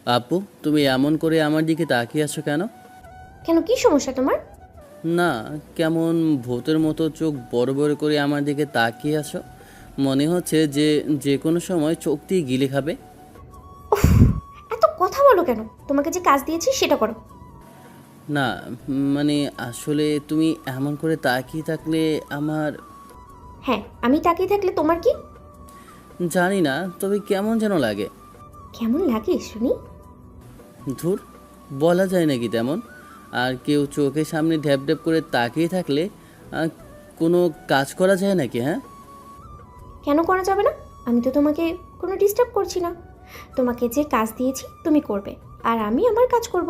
আপু, তুমি এমন করে আমার দিকে তাকিয়ে আছো কেন? কেন, কি সমস্যা তোমার? না, কেমন ভূতের মতো চোখ বড় বড় করে আমার দিকে তাকিয়ে আছো। মনে হচ্ছে যে যে কোনো সময় চোখ দিয়ে গিলে খাবে। উফ, এত কথা বলো কেন? তোমাকে যে কাজ দিয়েছি সেটা করো। না, মানে আসলে তুমি এমন করে তাকিয়ে থাকলে আমার হ্যাঁ, আমি তাকিয়ে থাকলে তোমার কি? জানি না, তবে কেমন যেন লাগে। কেমন লাগে শুনি? ধুর, বলা যায় নাকি তেমন। আর কেউ চোখের সামনে ঢ্যাপ ঢ্যাপ করে তাকিয়ে থাকলে আহ, কোনো কাজ করা যায় নাকি? হ্যাঁ, কেন করা যাবে না? আমি তো তোমাকে কোনো ডিস্টার্ব করছি না। তোমাকে যে কাজ দিয়েছি তুমি করবে, আর আমি আমার কাজ করব।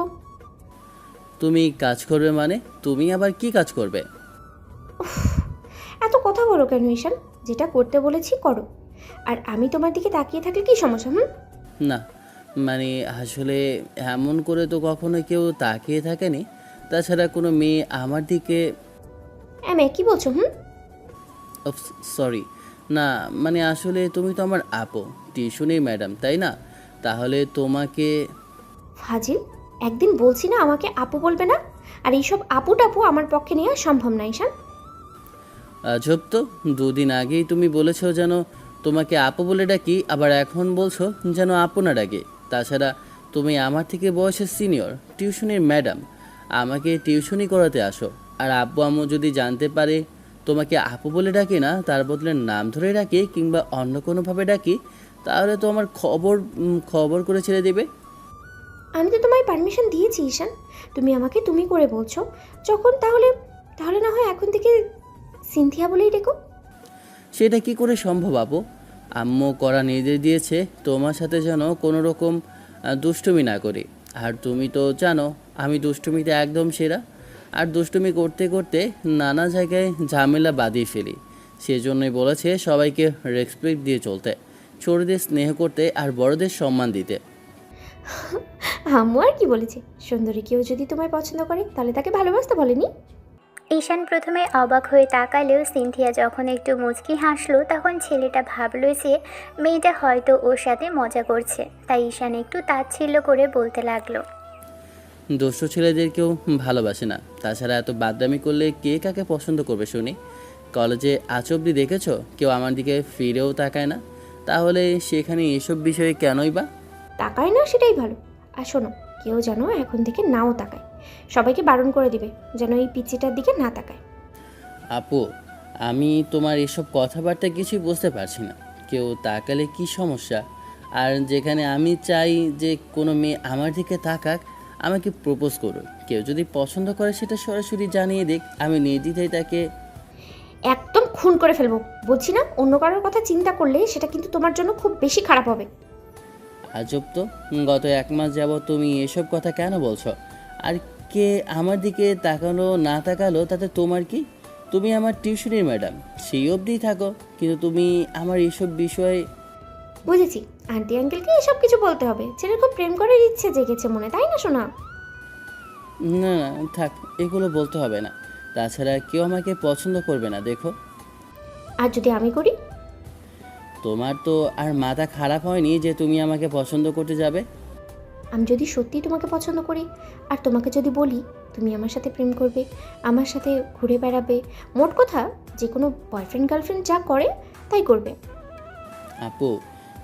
তুমি কাজ করবে মানে তুমি আবার কি কাজ করবে? এত কথা বলো কেন ঈশান? যেটা করতে বলেছি করো। আর আমি তোমার দিকে তাকিয়ে থাকলে কি সমস্যা? না, মানে আসলে এমন করে তো কখনো কেউ তাকিয়ে থাকেনি। তাছাড়া কোনো মেয়ে আমার দিকে কি বলছো? সরি, না, মানে আসলে তুমি তো আমার আপু, টিউশনের ম্যাডাম, তাই না? তাহলে তোমাকে ফাজিল, একদিন বলছি না আমাকে আপু বলবে না? আর এইসব আপু টাপু আমার পক্ষে নেওয়া সম্ভব না ঈশান। আজব তো, দুদিন আগেই তুমি বলেছো যেন তোমাকে আপু বলে ডাকি, আবার এখন বলছো যেন আপু না ডাকি। তাছাড়া তুমি আমার থেকে বয়সের সিনিয়র, টিউশনের ম্যাডাম, আমাকে টিউশনি করাতে আসো। আর আব্বু আম্মু যদি জানতে পারে তোমাকে আপু বলে ডাকি না, তার বদলে নাম ধরে ডাকি কিংবা অন্য কোনোভাবে ডাকি, তাহলে তো আমার খবর করে ছেড়ে দেবে। আমি তো তোমায় পারমিশন দিয়েছি ঈশান। তুমি আমাকে তুমি করে বলছো যখন, তাহলে তাহলে না হয় এখন থেকে সিনথিয়া বলেই ডেকো। সেটা কি করে সম্ভব আপু? আম্মু করা নির্দেশ দিয়েছে তোমার সাথে যেন কোনো রকম দুষ্টুমি না করি। আর তুমি তো জানো আমি দুষ্টুমিতে একদম সেরা। আর দুষ্টুমি করতে করতে নানা জায়গায় ঝামেলা বাঁধিয়ে ফেলি। সেজন্যই বলেছে সবাইকে রেসপেক্ট দিয়ে চলতে, ছোটদের স্নেহ করতে আর বড়দের সম্মান দিতে। আম্মু আর কি বলেছে? সুন্দরী কেউ যদি তোমায় পছন্দ করে তাহলে তাকে ভালোবাসতে বলেনি? ঈশান প্রথমে অবাক হয়ে তাকালেও সিনথিয়া যখন একটু মুচকি হাসলো তখন ছেলেটা ভাবলো যে মেয়েটা হয়তো ওর সাথে মজা করছে, তাই ঈশান একটু তাচ্ছিল্য করে বলতে লাগলো। দুষ্ট ছেলেদেরকেও ভালোবাসে না। তাছাড়া এত বাদরামি করলে কে কাকে পছন্দ করবে শুনি? কলেজে আজ অব্দি দেখেছো কেউ আমার দিকে ফিরেও তাকায় না? তাহলে সেখানে এসব বিষয়ে কেনই বা? তাকায় না সেটাই ভালো। আর শোনো, কেউ যেন এখন থেকে নাও তাকায়। সবাইকে বারণ করে দিবে যেন এই পিচ্চিটার দিকে না তাকায়। আপু, আমি তোমার এসব কথাবার্তা কিছুই বুঝতে পারছি না। কেউ তাকালে কি সমস্যা? আর যেখানে আমি চাই যে কোনো মেয়ে আমার দিকে তাকাক, আমাকে প্রপোজ করুক, কেউ যদি পছন্দ করে সেটা সরাসরি জানিয়ে দিক, আমি নির্দ্বিধায় তাকে। একদম খুন করে ফেলবো বলছি না? অন্য কারোর কথা চিন্তা করলে সেটা কিন্তু তোমার জন্য খুব বেশি খারাপ হবে। আজব তো, গত 1 মাস যাবৎ তুমি এসব কথা কেন বলছো? আর কে আমার দিকে তাকালো না তাকালো তাতে তোমার কি? তুমি আমার টিউশনের ম্যাডাম, সেই অবধিই থাকো, কিন্তু তুমি আমার এসব বিষয়ে। বুঝেছি, আন্টি আঙ্কেলকে এসব কিছু বলতে হবে। ছেলের খুব প্রেম করার ইচ্ছে জেগেছে মনে, তাই না শোনা? না না, থাক, এগুলো বলতে হবে না। তাছাড়া কেউ আমাকে পছন্দ করবে না, দেখো। আর যদি আমি করি? তোমার তো আর মাথা খারাপ হয়নি যে তুমি আমাকে পছন্দ করতে যাবে? আমি যদি সত্যিই তোমাকে পছন্দ করি, আর তোমাকে যদি বলি তুমি আমার সাথে প্রেম করবে, আমার সাথে ঘুরে বেড়াবে, মোট কথা যে কোনো বয়ফ্রেন্ড গার্লফ্রেন্ড যা করে তাই করবে। আপু,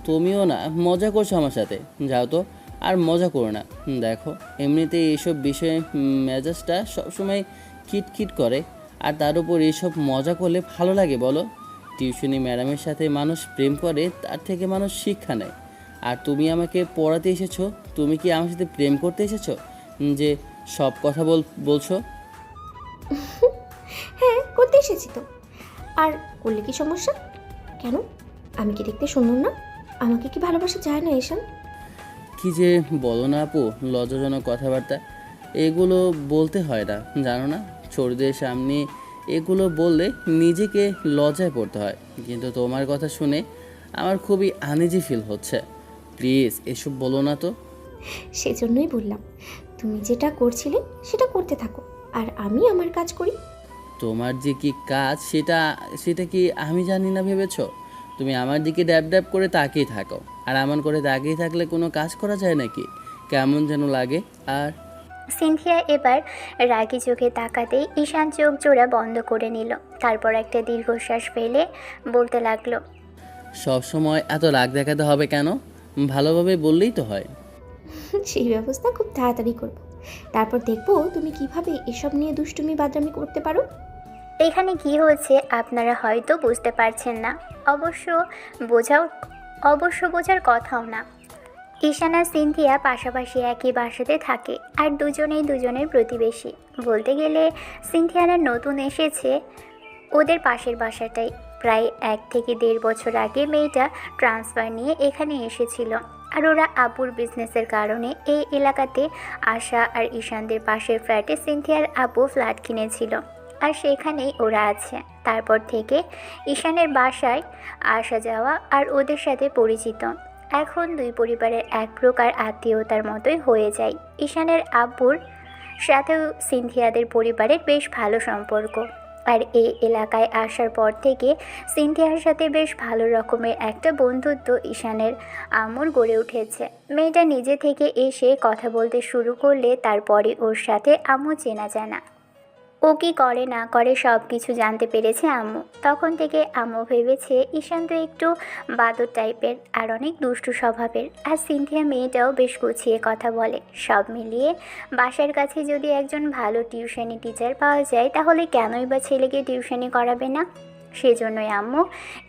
তুমিও না মজা করছো আমার সাথে? যাও তো, আর মজা করো না। দেখো, এমনিতেই এইসব বিষয়ে মেজাজটা সবসময় খিটখিট করে। আর তার উপর এইসব মজা করলে ভালো লাগে বলো? টিউশনি ম্যাডামের সাথে মানুষ প্রেম করে, তার থেকে মানুষ শিক্ষা নেয়। আর তুমি আমাকে পড়াতে এসেছো, তুমি কি আমার সাথে প্রেম করতে এসেছো যে সব কথা বলছো? হ্যাঁ, করতে এসেছি তো। আর করলে কি সমস্যা? কেন? আমি কি দেখতে সুন্দর না? আমাকে কি ভালোবাসা যায় না ঈশান? কি যে বলো না আপু, লজ্জাজনক কথাবার্তা এগুলো বলতে হয় না, জানো না? ছোটদের সামনে এগুলো বললে নিজেকে লজ্জায় পড়তে হয়। কিন্তু তোমার কথা শুনে আমার খুবই আনইজি ফিল হচ্ছে। প্লিজ এসব বলো না তো। সেজন্যই বললাম, তুমি যেটা করছিলে সেটা করতে থাকো, আর আমি আমার কাজ করি। তোমার যে কি কাজ সেটা সেটা কি আমি জানি না ভেবেছো? তুমি আমার দিকে ড্যাব ড্যাব করে তাকিয়ে থাকো। আর এমন করে তাকিয়ে থাকলে কোনো কাজ করা যায় নাকি? কেমন যেন লাগে। আর সিনথিয়া এবার রাগী চোখে তাকাতেই ঈশান চোখ জোড়া বন্ধ করে নিল। তারপর একটা দীর্ঘশ্বাস ফেলে বলতে লাগলো, সব সময় এত রাগ দেখাতে হবে কেন? ভালোভাবে বললেই তো হয়। সেই ব্যবস্থা খুব তাড়াতাড়ি করব। তারপর দেখবো তুমি কিভাবে এসব নিয়ে দুষ্টুমি বাদরামি করতে পারো। এখানে কি হয়েছে আপনারা হয়তো বুঝতে পারছেন না, অবশ্য বোঝাও বোঝার কথাও না। ঈশান আর সিনথিয়া পাশাপাশি একই বাসাতে থাকে আর দুজনেই দুজনের প্রতিবেশী। বলতে গেলে সিনথিয়ারা নতুন এসেছে ওদের পাশের বাসাটাই। প্রায় 1 থেকে 1.5 বছর আগে মেয়েটা ট্রান্সফার নিয়ে এখানে এসেছিল। আর ওরা আপুর বিজনেসের কারণে এই এলাকাতে আশা আর ঈশানদের পাশের ফ্ল্যাটে সিনথিয়ার আপু ফ্ল্যাট কিনেছিল আর সেখানেই ওরা আছে। তারপর থেকে ঈশানের বাসায় আসা যাওয়া আর ওদের সাথে পরিচিত। এখন দুই পরিবারের এক প্রকার আত্মীয়তার মতোই হয়ে যায়। ঈশানের আব্বুর সাথেও সিনথিয়াদের পরিবারের বেশ ভালো সম্পর্ক। আর এই এলাকায় আসার পর থেকে সিনথিয়ার সাথে বেশ ভালো রকমের একটা বন্ধুত্ব ঈশানের আম্মুর গড়ে উঠেছে। মেয়েটা নিজে থেকে এসে কথা বলতে শুরু করলে তারপরে ওর সাথে আম্মু চেনা জানা। ও কি করে না করে সব কিছু জানতে পেরেছে আম্মু। তখন থেকে আম্মু ভেবেছে ঈশান তো একটু বাদর টাইপের আর অনেক দুষ্টু স্বভাবের। আর সিনথিয়া মেয়েটাও বেশ গুছিয়ে কথা বলে। সব মিলিয়ে বাসার কাছে যদি একজন ভালো টিউশনি টিচার পাওয়া যায় তাহলে কেনই বা ছেলেকে টিউশনি করাবে না। সেজন্যই আম্মু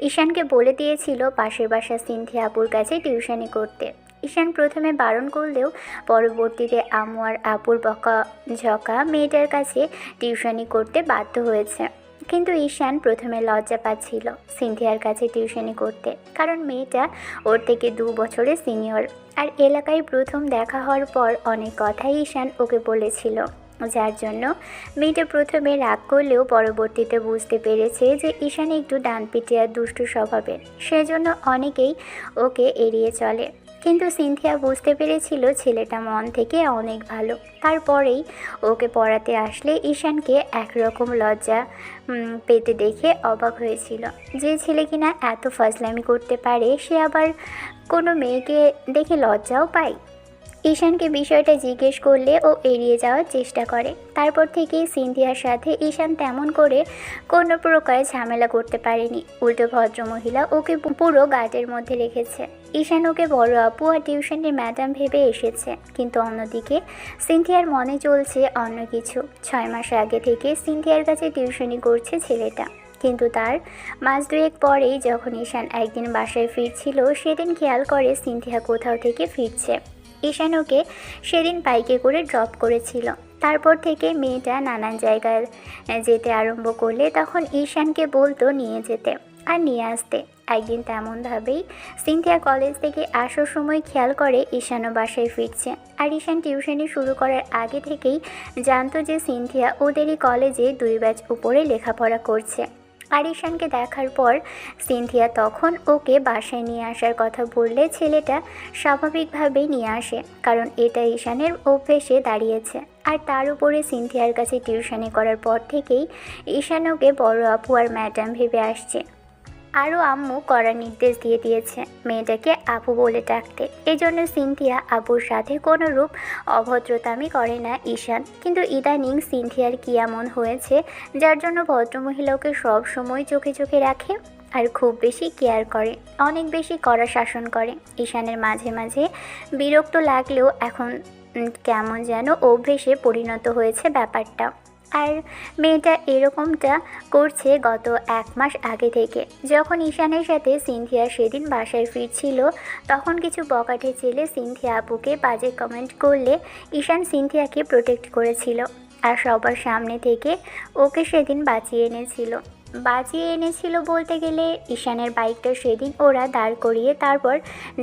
ঈশানকে বলে দিয়েছিল পাশের বাসা সিনথিয়া আপুর কাছে টিউশনি করতে। ঈশান প্রথমে বারণ করলেও পরবর্তীতে আম্মু আর আপুর বকাঝকা মেয়েটার কাছে টিউশনি করতে বাধ্য হয়েছে। কিন্তু ঈশান প্রথমে লজ্জা পাচ্ছিল সিনথিয়ার কাছে টিউশনি করতে, কারণ মেয়েটা ওর থেকে 2 বছরের সিনিয়র। আর এলাকায় প্রথম দেখা হওয়ার পর অনেক কথাই ঈশান ওকে বলেছিল, যার জন্য মেয়েটা প্রথমে রাগ করলেও পরবর্তীতে বুঝতে পেরেছে যে ঈশান একটু ডানপিটে আর দুষ্টু স্বভাবের। সেজন্য অনেকেই ওকে এড়িয়ে চলে। কিন্তু সিনথিয়া বুঝতে পেরেছিল ছেলেটা মন থেকে অনেক ভালো। তারপরেই ওকে পড়াতে আসলে ঈশানকে একরকম লজ্জা পেতে দেখে অবাক হয়েছিল। যে ছেলে কিনা এত ফাজলামি করতে পারে সে আবার কোনো মেয়েকে দেখে লজ্জাও পায়। ঈশানকে বিষয়টা জিজ্ঞেস করলে ও এড়িয়ে যাওয়ার চেষ্টা করে। তারপর থেকেই সিনথিয়ার সাথে ঈশান তেমন করে কোনো প্রকার ঝামেলা করতে পারেনি। উল্টো ভদ্রমহিলা ওকে পুরো গার্ডের মধ্যে রেখেছে। ঈশান ওকে বড় আপু আর টিউশনের ম্যাডাম ভেবে এসেছে, কিন্তু অন্যদিকে সিনথিয়ার মনে চলছে অন্য কিছু। 6 মাস আগে থেকে সিনথিয়ার কাছে টিউশনি করছে ছেলেটা। কিন্তু তার মাস 2 পরেই যখন ঈশান একদিন বাসায় ফিরছিল সেদিন খেয়াল করে সিনথিয়া কোথাও থেকে ফিরছে। ঈশান ওকে সেদিন বাইকে করে ড্রপ করেছিল। তারপর থেকে মেয়েটা নানান জায়গায় যেতে আরম্ভ করলে তখন ঈশানকে বলতো নিয়ে যেতে আর নিয়ে আসতে। একদিন তেমনভাবেই সিনথিয়া কলেজ থেকে আসার সময় খেয়াল করে ঈশানও বাসায় ফিরছে। আর ঈশান টিউশনি শুরু করার আগে থেকেই জানতো যে সিনথিয়া ওদেরই কলেজে 2 ব্যাচ উপরে লেখাপড়া করছে। আর ঈশানকে দেখার পর সিনথিয়া তখন ওকে বাসায় নিয়ে আসার কথা বললে ছেলেটা স্বাভাবিকভাবেই নিয়ে আসে, কারণ এটা ঈশানের অভ্যেসে দাঁড়িয়েছে। আর তার উপরে সিনথিয়ার কাছে টিউশনি করার পর থেকেই ঈশান ওকে বড় আপু আর ম্যাডাম ভেবে আসছে। আরও আম্মু করার নির্দেশ দিয়ে দিয়েছে মেয়েটাকে আপু বলে ডাকতে। এজন্য সিনথিয়া আপুর সাথে কোনো রূপ অভদ্রতামি করে না ঈশান। কিন্তু ইদানিং সিনথিয়ার কি এমন হয়েছে যার জন্য ভদ্রমহিলাকে সব সময় চোখে চোখে রাখে আর খুব বেশি কেয়ার করে, অনেক বেশি কড়া শাসন করে। ঈশানের মাঝে মাঝে বিরক্ত লাগলেও এখন কেমন যেন অভ্যেসে পরিণত হয়েছে ব্যাপারটা। আর মেয়েটা এরকমটা করছে গত 1 মাস আগে থেকে। যখন ঈশানের সাথে সিনথিয়া সেদিন বাসায় ফিরছিল তখন কিছু বকাটে ছেলে সিনথিয়া আপুকে বাজে কমেন্ট করলে ঈশান সিনথিয়াকে প্রোটেক্ট করেছিল আর সবার সামনে থেকে ওকে সেদিন বাঁচিয়ে এনেছিল বলতে গেলে। ঈশানের বাইকটা সেদিন ওরা দাঁড় করিয়ে তারপর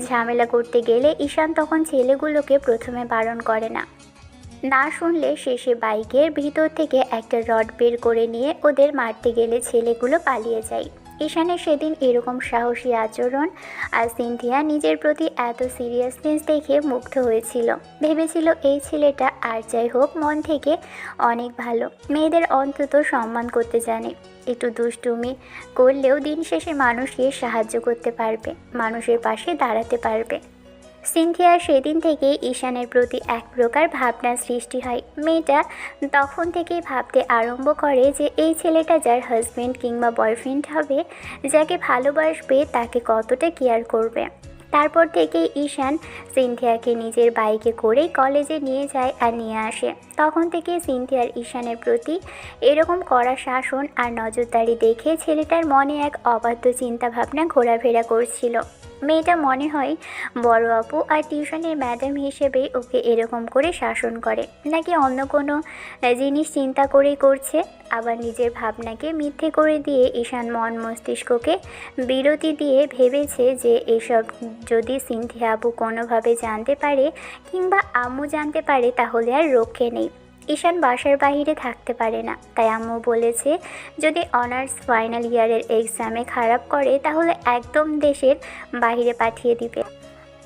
ঝামেলা করতে গেলে ঈশান তখন ছেলেগুলোকে প্রথমে বারণ করে না শুনলে শেষে বাইকের ভিতর থেকে একটা রড বের করে নিয়ে ওদের মারতে গেলে ছেলেগুলো পালিয়ে যায়। ঈশানের সেদিন এরকম সাহসী আচরণ আর সিনথিয়া নিজের প্রতি এত সিরিয়াসনেস দেখে মুগ্ধ হয়েছিল। ভেবেছিল এই ছেলেটা আর যাই হোক মন থেকে অনেক ভালো, মেয়েদের অন্তত সম্মান করতে জানে, একটু দুষ্টুমি করলেও দিন শেষে মানুষকে সাহায্য করতে পারবে, মানুষের পাশে দাঁড়াতে পারবে। সিনথিয়ার সেদিন থেকে ঈশানের প্রতি এক প্রকার ভাবনার সৃষ্টি হয়। মেয়েটা তখন থেকেই ভাবতে আরম্ভ করে যে এই ছেলেটা যার হাজবেন্ড কিংবা বয়ফ্রেন্ড হবে, যাকে ভালোবাসবে, তাকে কতটা কেয়ার করবে। তারপর থেকেই ঈশান সিনথিয়াকে নিজের বাইকে করেই কলেজে নিয়ে যায় আর নিয়ে আসে। তখন থেকে সিনথিয়ার ঈশানের প্রতি এরকম কড়া শাসন আর নজরদারি দেখে ছেলেটার মনে এক অবাধ্য চিন্তাভাবনা ঘোরাফেরা করছিল। মেয়েটা মনে হয় বড় আপু আর টিউশনের ম্যাডাম হিসেবে ওকে এরকম করে শাসন করে, নাকি অন্য কোনো জিনিস চিন্তা করেই করছে। আবার নিজের ভাবনাকে মিথ্যে করে দিয়ে ঈশান মন মস্তিষ্ককে বিরতি দিয়ে ভেবেছে যে এসব যদি সিনথিয়া আপু কোনোভাবে জানতে পারে কিংবা আম্মু জানতে পারে তাহলে আর রক্ষে নেই। ঈশান বাসার বাইরে থাকতে পারে না, তাই আম্মু বলেছে যদি অনার্স ফাইনাল ইয়ারের এক্সামে খারাপ করে তাহলে একদম দেশের বাইরে পাঠিয়ে দিবে।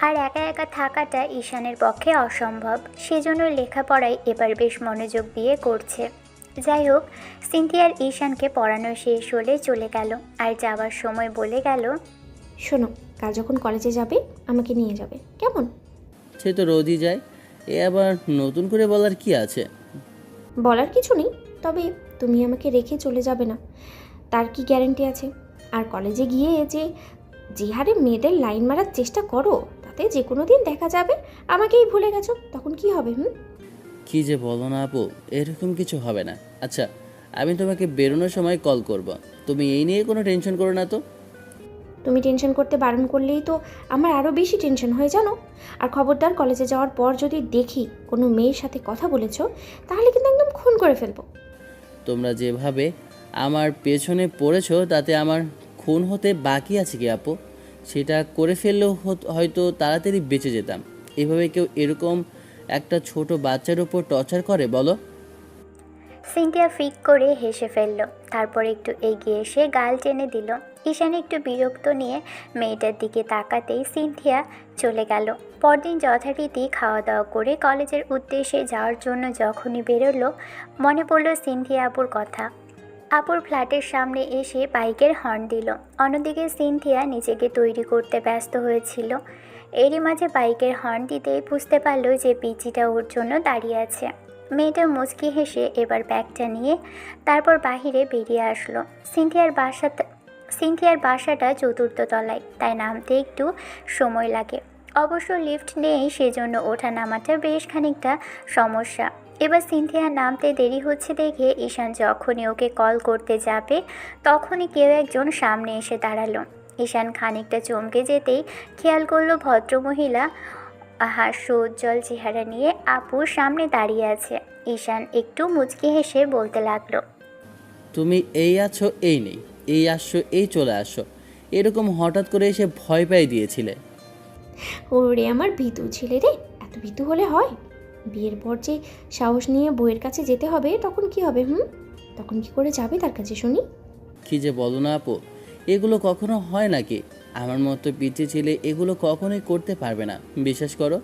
আর একা একা থাকাটা ঈশানের পক্ষে অসম্ভব, সেজন্য লেখাপড়ায় এবার বেশ মনোযোগ দিয়ে করছে। যাই হোক, সিনথিয়ার ঈশানকে পড়ানো শেষ হলে চলে গেল, আর যাওয়ার সময় বলে গেল, শোনো, কাল যখন কলেজে যাবে আমাকে নিয়ে যাবে, কেমন? সে তো রোজই যায়, এ আবার নতুন করে বলার কি আছে? বলার কিছু নেই, তবে তুমি আমাকে রেখে চলে যাবে না, তার কি গ্যারান্টি আছে? আর কলেজে গিয়ে যে হারে মেয়েদের লাইন মারার চেষ্টা করো, তাতে যে কোনো দিন দেখা যাবে আমাকেই ভুলে গেছো, তখন কি হবে? কি যে বলো না আপু, এরকম কিছু হবে না। আচ্ছা, আমি তোমাকে বেরোনোর সময় কল করব, তুমি এই নিয়ে কোনো টেনশন করো না তো। তুমি টেনশন করতে বারণ করলেই তো আমার আরও বেশি টেনশন হয়ে জানো। আর খবরদার, কলেজে যাওয়ার পর যদি দেখি কোনো মেয়ের সাথে কথা বলেছো তাহলে কিন্তু একদম খুন করে ফেলবো। তোমরা যেভাবে আমার পেছনে পড়েছো তাতে আমার খুন হতে বাকি আছে কি আপু? সেটা করে ফেললেও হয়তো তাড়াতাড়ি বেঁচে যেতাম। এভাবে কেউ এরকম একটা ছোট বাচ্চার উপর টর্চার করে বলো? সিনথিয়া ফিক করে হেসে ফেলল, তারপর একটু এগিয়ে এসে গাল টেনে দিল। ঈশান একটু বিরক্ত নিয়ে মেয়েটার দিকে তাকাতেই সিনথিয়া চলে গেল। পরদিন যথারীতি খাওয়া দাওয়া করে কলেজের উদ্দেশ্যে যাওয়ার জন্য যখনই বেরোলো, মনে পড়ল সিনথিয়া আপুর কথা। আপুর ফ্ল্যাটের সামনে এসে বাইকের হর্ন দিল। অন্যদিকে সিনথিয়া নিজেকে তৈরি করতে ব্যস্ত হয়েছিল। এরই মাঝে বাইকের হর্ন দিতেই বুঝতে পারল যে পিচিটা ওর জন্য দাঁড়িয়ে আছে। মেয়েটা মুচকি হেসে এবার ব্যাগটা নিয়ে তারপর বাহিরে বেরিয়ে আসলো। সিনথিয়ার বাসাটা চতুর্থ তলায়, তাই নামতে একটু সময় লাগে। অবশ্য লিফট নেই, সেজন্য ওঠা নামাটা বেশ খানিকটা সমস্যা। এবার সিনথিয়া নামতে দেরি হচ্ছে দেখে ঈশান যখনই ওকে কল করতে যাবে তখনই কেউ একজন সামনে এসে দাঁড়ালো। ঈশান খানিকটা চমকে যেতেই খেয়াল করলো ভদ্রমহিলা হাস্যোজ্জ্বল চেহারা নিয়ে আপুর সামনে দাঁড়িয়ে আছে। ঈশান একটু মুচকি হেসে বলতে লাগলো, তুমি এই আছো এই নেই, এই আসছো এই চলে আসছো, এরকম হঠাৎ করে এসে ভয় পাই দিয়েছিলে। ওরে আমার ভীতু ছেলে রে, এত ভীতু হলে হয়? বিয়ের পর যে সাহস নিয়ে বইয়ের কাছে যেতে হবে তখন কি হবে? তখন কি করে যাবে তার কাছে শুনি? কি যে বলো না আপু, এগুলো কখনো হয় নাকি? আমার মতো পিচ্ছি ছেলে এগুলো কখনোই করতে পারবে না, বিশ্বাস করো।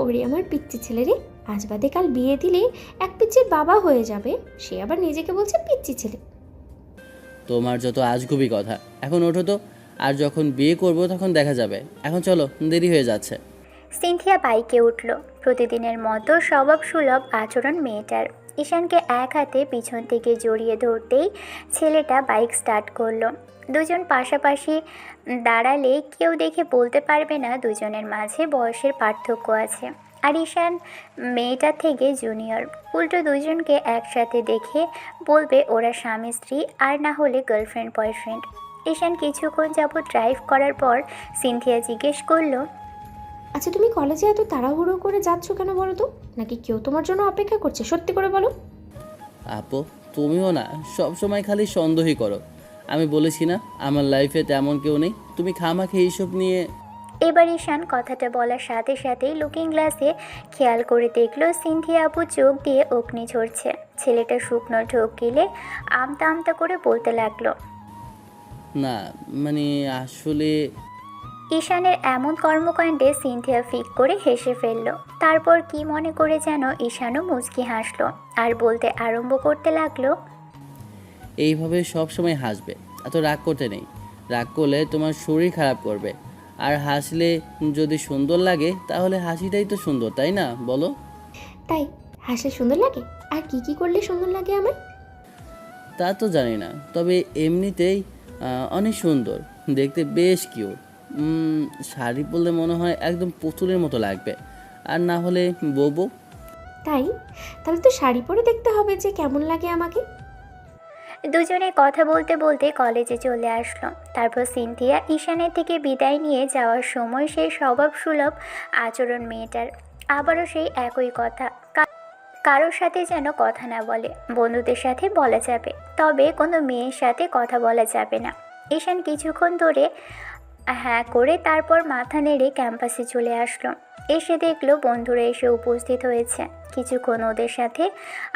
ওরে আমার পিচ্চি ছেলে রে, আজ বাদে কাল বিয়ে দিলে এক পিচ্চির বাবা হয়ে যাবে, সে আবার নিজেকে বলছে পিচ্চি ছেলে। তোমার যত আজগুবি কথা। এখন ওঠো তো, আর যখন বিয়ে করব তখন দেখা যাবে। এখন চলো, দেরি হয়ে যাচ্ছে। সিনথিয়া বাইকে উঠল। প্রতিদিনের মতো স্বভাব সুলভ আচরণ মেয়েটার। ঈশানকে এক হাতে পিছন থেকে জড়িয়ে ধরতেই ছেলেটা বাইক স্টার্ট করলো। দুজন পাশাপাশি দাঁড়ালে কেউ দেখে বলতে পারবে না দুজনের মাঝে বয়সের পার্থক্য আছে। আর ঈশান মেয়েটার থেকে জুনিয়র। উল্টো দুজনকে একসাথে দেখে বলবে ওরা স্বামী স্ত্রী, আর না হলে গার্লফ্রেন্ড বয়ফ্রেন্ড। ঈশান কিছুক্ষণ যাবত ড্রাইভ করার পর সিনথিয়া জিজ্ঞেস করলো, আচ্ছা, তুমি কলেজে এত তাড়াহুড়ো করে যাচ্ছ কেন বলো তো? নাকি কেউ তোমার জন্য অপেক্ষা করছে? সত্যি করে বলো। আপু, তুমিও না সব সময় খালি সন্দেহই করো। আমি বলেছি না আমার লাইফে তেমন কেউ নেই। তুমি খামাখে এইসব নিয়ে। এবার ঈশান কথাটা বলার সাথে সাথেই লুকিং গ্লাসে খেয়াল করে দেখলো সিনথিয়া আপু চোখ দিয়ে অগ্নি ঝরছে। ছেলেটা শুকনো ঢোক গিলে আমতা আমতা করে বলতে লাগলো, না মানে আসলে। ঈশানের এমন কর্মকাণ্ডে সিনথিয়া ফিক করে হেসে ফেলল। তারপর কি মনে করে যেন ঈশানও মুচকি হাসলো আর বলতে আরম্ভ করতে লাগলো, এইভাবে সব সময় হাসবে, এত রাগ করতে নেই। রাগ করলে তোমার শরীর খারাপ করবে। আর হাসলে যদি সুন্দর লাগে তাহলে হাসিটাই তো সুন্দর, তাই না বলো? তাই হাসলে সুন্দর লাগে? আর কি কি করলে সুন্দর লাগে আমার? তা তো জানি না, তবে এমনিতেই অনেক সুন্দর, দেখতে বেশ কিউট। শাড়ি পরলে মনে হয় একদম পুতুলের মতো লাগবে, আর না হলে বোবো। তাই? তাহলে তো শাড়ি পরে দেখতে হবে যে কেমন লাগে আমাকে। দুজনে কথা বলতে বলতে কলেজে চলে আসলো। তারপর সিনথিয়া ঈশানের থেকে বিদায় নিয়ে যাওয়ার সময় সেই স্বভাবসুলভ আচরণ মেয়েটার। আবারও সেই একই কথা, কারোর সাথে যেন কথা না বলে, বন্ধুদের সাথে বলা যাবে, তবে কোনো মেয়ের সাথে কথা বলা যাবে না। ঈশান কিছুক্ষণ ধরে হ্যাঁ করে তারপর মাথা নেড়ে ক্যাম্পাসে চলে আসলো। এসে দেখলো বন্ধুরা এসে উপস্থিত হয়েছে। কিছুক্ষণ ওদের সাথে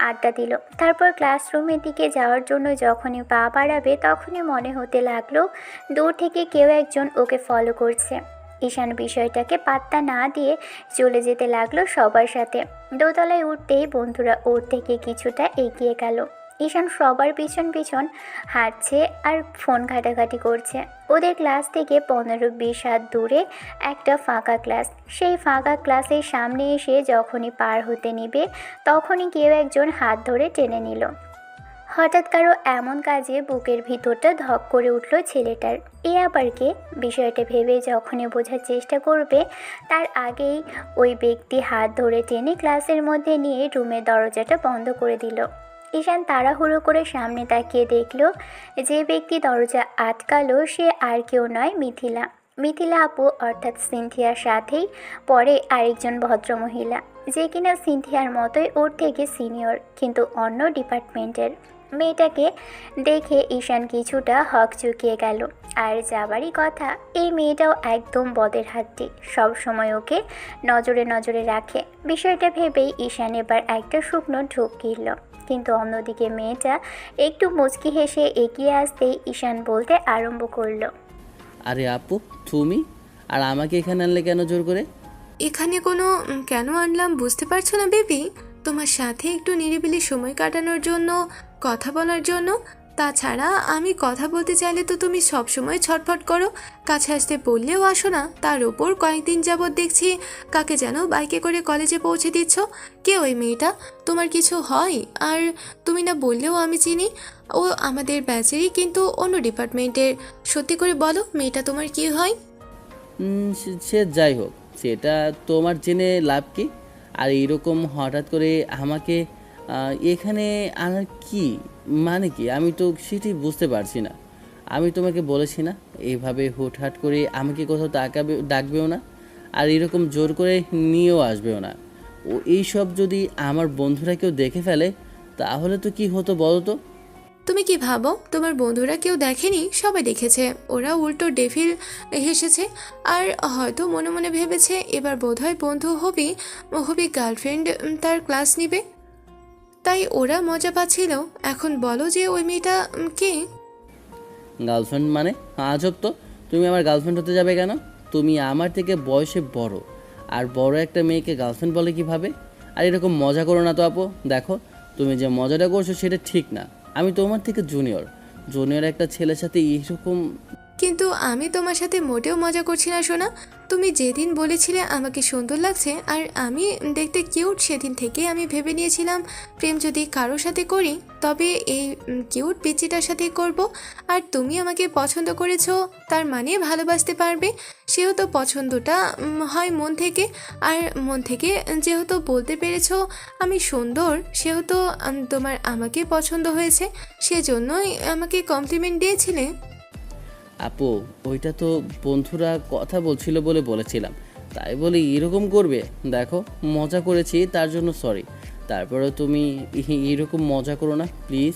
আড্ডা দিল। তারপর ক্লাসরুমের দিকে যাওয়ার জন্য যখনই পা বাড়াবে তখনই মনে হতে লাগলো দূর থেকে কেউ একজন ওকে ফলো করছে। ঈশান বিষয়টাকে পাত্তা না দিয়ে চলে যেতে লাগলো সবার সাথে। দোতলায় উঠতেই বন্ধুরা ওর থেকে কিছুটা এগিয়ে গেল। ঈশান সবার পিছন পিছন হাঁটছে আর ফোন ঘাটাঘাটি করছে। ওদের ক্লাস থেকে 15-20 হাত দূরে একটা ফাঁকা ক্লাস। সেই ফাঁকা ক্লাসের সামনে এসে যখনই পার হতে নিবে তখনই কেউ একজন হাত ধরে টেনে নিল। হঠাৎ কারো এমন কাজে বুকের ভিতরটা ধক করে উঠল ছেলেটার। এ আবার কে? বিষয়টা ভেবে যখনই বোঝার চেষ্টা করবে তার আগেই ওই ব্যক্তি হাত ধরে টেনে ক্লাসের মধ্যে নিয়ে রুমের দরজাটা বন্ধ করে দিল। ঈশান তাড়াহুড়ো করে সামনে তাকিয়ে দেখল যে ব্যক্তি দরজা আটকালো সে আর কেউ নয়, মিথিলা। মিথিলা আপু, অর্থাৎ সিনথিয়ার সাথেই পরে আরেকজন ভদ্রমহিলা, যে কিনা সিনথিয়ার মতোই ওর থেকে সিনিয়র কিন্তু অন্য ডিপার্টমেন্টের। মেয়েটাকে দেখে ঈশান কিছুটা হক চুকিয়ে গেল। আর যাবারই কথা, এই মেয়েটাও একদম বদের হাড্ডি, সব সময় ওকে নজরে নজরে রাখে। বিষয়টা ভেবেই ঈশান এবার একটা শুকনো ঢোক গিলল। কিন্তু অন্যদিকে মেয়েটা একটু মুচকি হেসে এগিয়ে আসতেই ঈশান বলতে আরম্ভ করলো, আরে আপু, তুমি আর আমাকে এখানে আনলে কেন জোর করে? এখানে কোনো কেন আনলাম বুঝতে পারছো না বেবি? তোমার সাথে একটু নিরিবিলি সময় কাটানোর জন্য, কথা বলার জন্য। তাছাড়া আমি কথা বলতে চাইলে তো তুমি সব সময় ছটফট করো, কাছে আসতে বললেও আসো না। তার ওপর কয়েকদিন যাবৎ দেখছি কাকে যেন বাইকে করে কলেজে পৌঁছে দিচ্ছ। কে ওই মেয়েটা? তোমার কিছু হয়? আর তুমি না বললেও আমি চিনি, ও আমাদের ব্যাচেরই কিন্তু অন্য ডিপার্টমেন্টের। সত্যি করে বলো, মেয়েটা তোমার কি হয়? সে যাই হোক, সেটা তোমার জেনে লাভ কি? আর এইরকম হঠাৎ করে আমাকে এখানে আনার কি মানে কি, আমি তো সেটাই বুঝতে পারছি না। আমি তোমাকে বলেছি না এইভাবে হুটহাট করে আমাকে কোথাও ডাকবেও না, আর এরকম জোর করে নিয়েও আসবেও না। ও এইসব যদি আমার বন্ধুরা কেউ দেখে ফেলে তাহলে তো কি হতো বলো তো? তুমি কি ভাবো তোমার বন্ধুরা কেউ দেখেনি? সবাই দেখেছে। ওরা উল্টো ডেভিল হেসেছে আর হয়তো মনে মনে ভেবেছে এবার বোধহয় বন্ধু হবি হবি গার্লফ্রেন্ড তার ক্লাস নিবে, তাই ওরা মজা পাচ্ছিল। এখন বলো যে ওই মেয়েটা কে? গার্লফ্রেন্ড মানে? আজব তো, তুমি আমার গার্লফ্রেন্ড হতে যাবে কেন? তুমি আমার থেকে বয়সে বড়, আর বড় একটা মেয়েকে গার্লফ্রেন্ড বলে কিভাবে? আর এরকম মজা করো না তো আপু। দেখো, তুমি যে মজাটা করছো সেটা ঠিক না। আমি তোমার থেকে জুনিয়র একটা ছেলের সাথে এইরকম। কিন্তু আমি তোমার সাথে মোটেও মজা করছি না সোনা। তুমি যেদিন বলেছিলে আমাকে সুন্দর লাগছে আর আমি দেখতে কিউট, সেদিন থেকে আমি ভেবে নিয়েছিলাম প্রেম যদি কারোর সাথে করি তবে এই কিউট পিচিটার সাথে করব। আর তুমি আমাকে পছন্দ করেছো, তার মানে ভালোবাসতে পারবে। সেহেতু পছন্দটা হয় মন থেকে, আর মন থেকে যেহেতু বলতে পেরেছো আমি সুন্দর, সেহেতু তোমার আমাকে পছন্দ হয়েছে, সেজন্যই আমাকে কমপ্লিমেন্ট দিয়েছিলে। আপু, ওইটা তো বন্ধুরা কথা বলছিল বলে বলেছিলাম, তাই বলে এরকম করবে? দেখো, মজা করেছি তার জন্য সরি। তারপরে তুমি এরকম মজা করো না প্লিজ।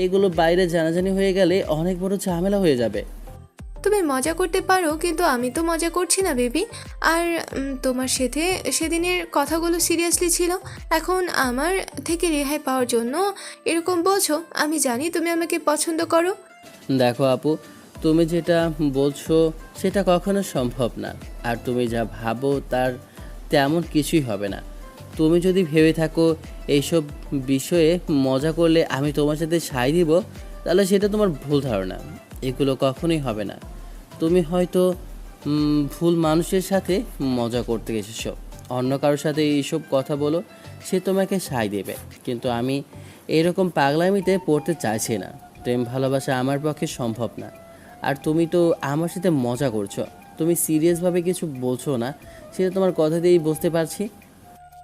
এগুলো বাইরে জানাজানি হয়ে গেলে অনেক বড় ঝামেলা হয়ে যাবে। তুমি মজা করতে পারো কিন্তু আমি তো মজা করছি না বেবি। আর তোমার সাথে সেদিনের কথাগুলো সিরিয়াসলি ছিল। এখন আমার থেকে রেহাই পাওয়ার জন্য এরকম বলছো? আমি জানি তুমি আমাকে পছন্দ করো। দেখো আপু, তুমি যেটা বলছো সেটা কখনো সম্ভব না, আর তুমি যা ভাবো তার তেমন কিছুই হবে না। তুমি যদি ভেবে থাকো এইসব বিষয়ে মজা করলে আমি তোমার সাথে সায় দিব, তাহলে সেটা তোমার ভুল ধারণা। এগুলো কখনোই হবে না। তুমি হয়তো ভুল মানুষের সাথে মজা করতে এসেছো। অন্য কারোর সাথে এইসব কথা বলো, সে তোমাকে সায় দেবে, কিন্তু আমি এরকম পাগলামিতে পড়তে চাইছি না। প্রেম ভালোবাসা আমার পক্ষে সম্ভব না। আর তুমি তো আমার সাথে মজা করছো, তুমি সিরিয়াসভাবে কিছু বলছো না, সেটা তোমার কথা দিয়েই বুঝতে পারছি।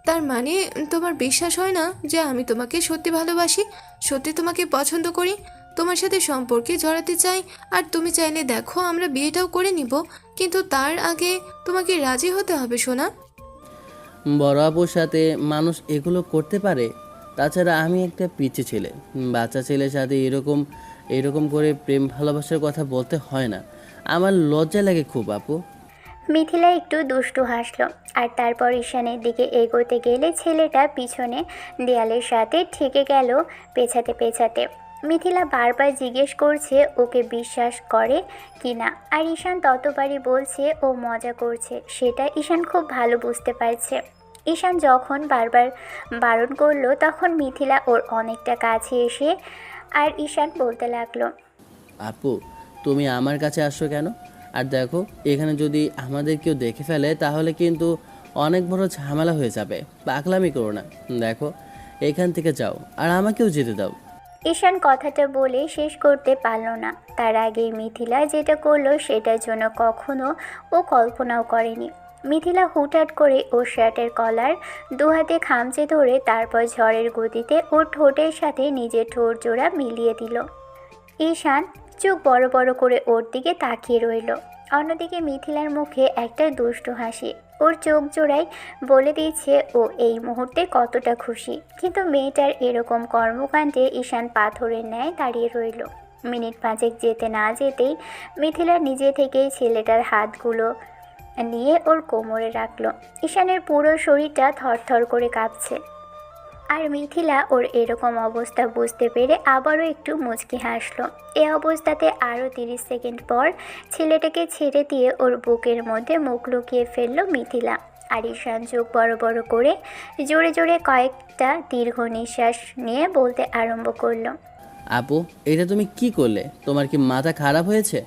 তার মানে তোমার বিশ্বাস হয় না যে আমি তোমাকে সত্যি ভালোবাসি, সত্যি তোমাকে পছন্দ করি, তোমার সাথে সম্পর্কে জড়াতে চাই। আর তুমি চাইলে দেখো আমরা বিয়েটাও করে নিব, কিন্তু তার আগে তোমাকে রাজি হতে হবে সোনা। বড় আপুর সাথে মানুষ এগুলো করতে পারে? তাছাড়া আমি একটা পিচ্ছি ছেলে, বাচ্চা ছেলের সাথে এরকম এরকম করে প্রেম ভালোবাসার কথা বলতে হয় না। আমার লজ্জা লাগে খুব আপু। মিথিলা একটু দুষ্টু হাসলো, আর তারপর ঈশানের দিকে এগোতে গেলে ছেলেটা পিছনে দেয়ালের সাথে ঠেকে গেল পেছাতে পেছাতে। মিথিলা বারবার জিজ্ঞেস করছে ওকে বিশ্বাস করে কি না, আর ঈশান ততবারই বলছে ও মজা করছে। সেটা ঈশান খুব ভালো বুঝতে পারছে। ঈশান যখন বারবার বারণ করলো তখন মিথিলা ওর অনেকটা কাছে এসে আর ঈশান বলতে লাগলো, আপু, তুমি আমার কাছে আসছো কেন? আর দেখো, এখানে যদি আমাদের কেউ দেখে ফেলে তাহলে কিন্তু অনেক বড় ঝামেলা হয়ে যাবে। পাগলামি করো না, দেখো এখান থেকে যাও আর আমাকেও যেতে দাও। ঈশান কথাটা বলে শেষ করতে পারল না। তার আগেই মিথিলা যেটা করলো সেটার জন্য কখনো ও কল্পনাও করেনি। মিথিলা হুটহাট করে ওর শার্টের কলার দু হাতে খামচে ধরে তারপর ঝড়ের গতিতে ওর ঠোঁটের সাথে নিজের ঠোঁট জোড়া মিলিয়ে দিল। ঈশান চোখ বড় বড় করে ওর দিকে তাকিয়ে রইল। অন্যদিকে মিথিলার মুখে একটা দুষ্টু হাসি, ওর চোখ জোড়ায় বলে দিচ্ছে ও এই মুহূর্তে কতটা খুশি। কিন্তু মেয়েটার এরকম কর্মকাণ্ডে ঈশান পাথরের ন্যায় দাঁড়িয়ে রইল। মিনিট পাঁচেক যেতে না যেতেই মিথিলা নিজে থেকেই ছেলেটার হাতগুলো নিয়ে ওর কোমরে রাখলো। ঈশানের পুরো শরীরটা থরথর করে কাঁপছে। আর মিথিলা ওর এরকম অবস্থা বুঝতে পেরে আবারও একটু মুচকি হাসলো। এ অবস্থাতে আরও 30 সেকেন্ড পর ছেলেটাকে ছেড়ে দিয়ে ওর বুকের মধ্যে মুখ লুকিয়ে ফেললো মিথিলা। আর ঈশান চোখ বড় বড় করে জোরে জোরে কয়েকটা দীর্ঘ নিঃশ্বাস নিয়ে বলতে আরম্ভ করলো, আপু, এটা তুমি কি করলে? তোমার কি মাথা খারাপ হয়েছে?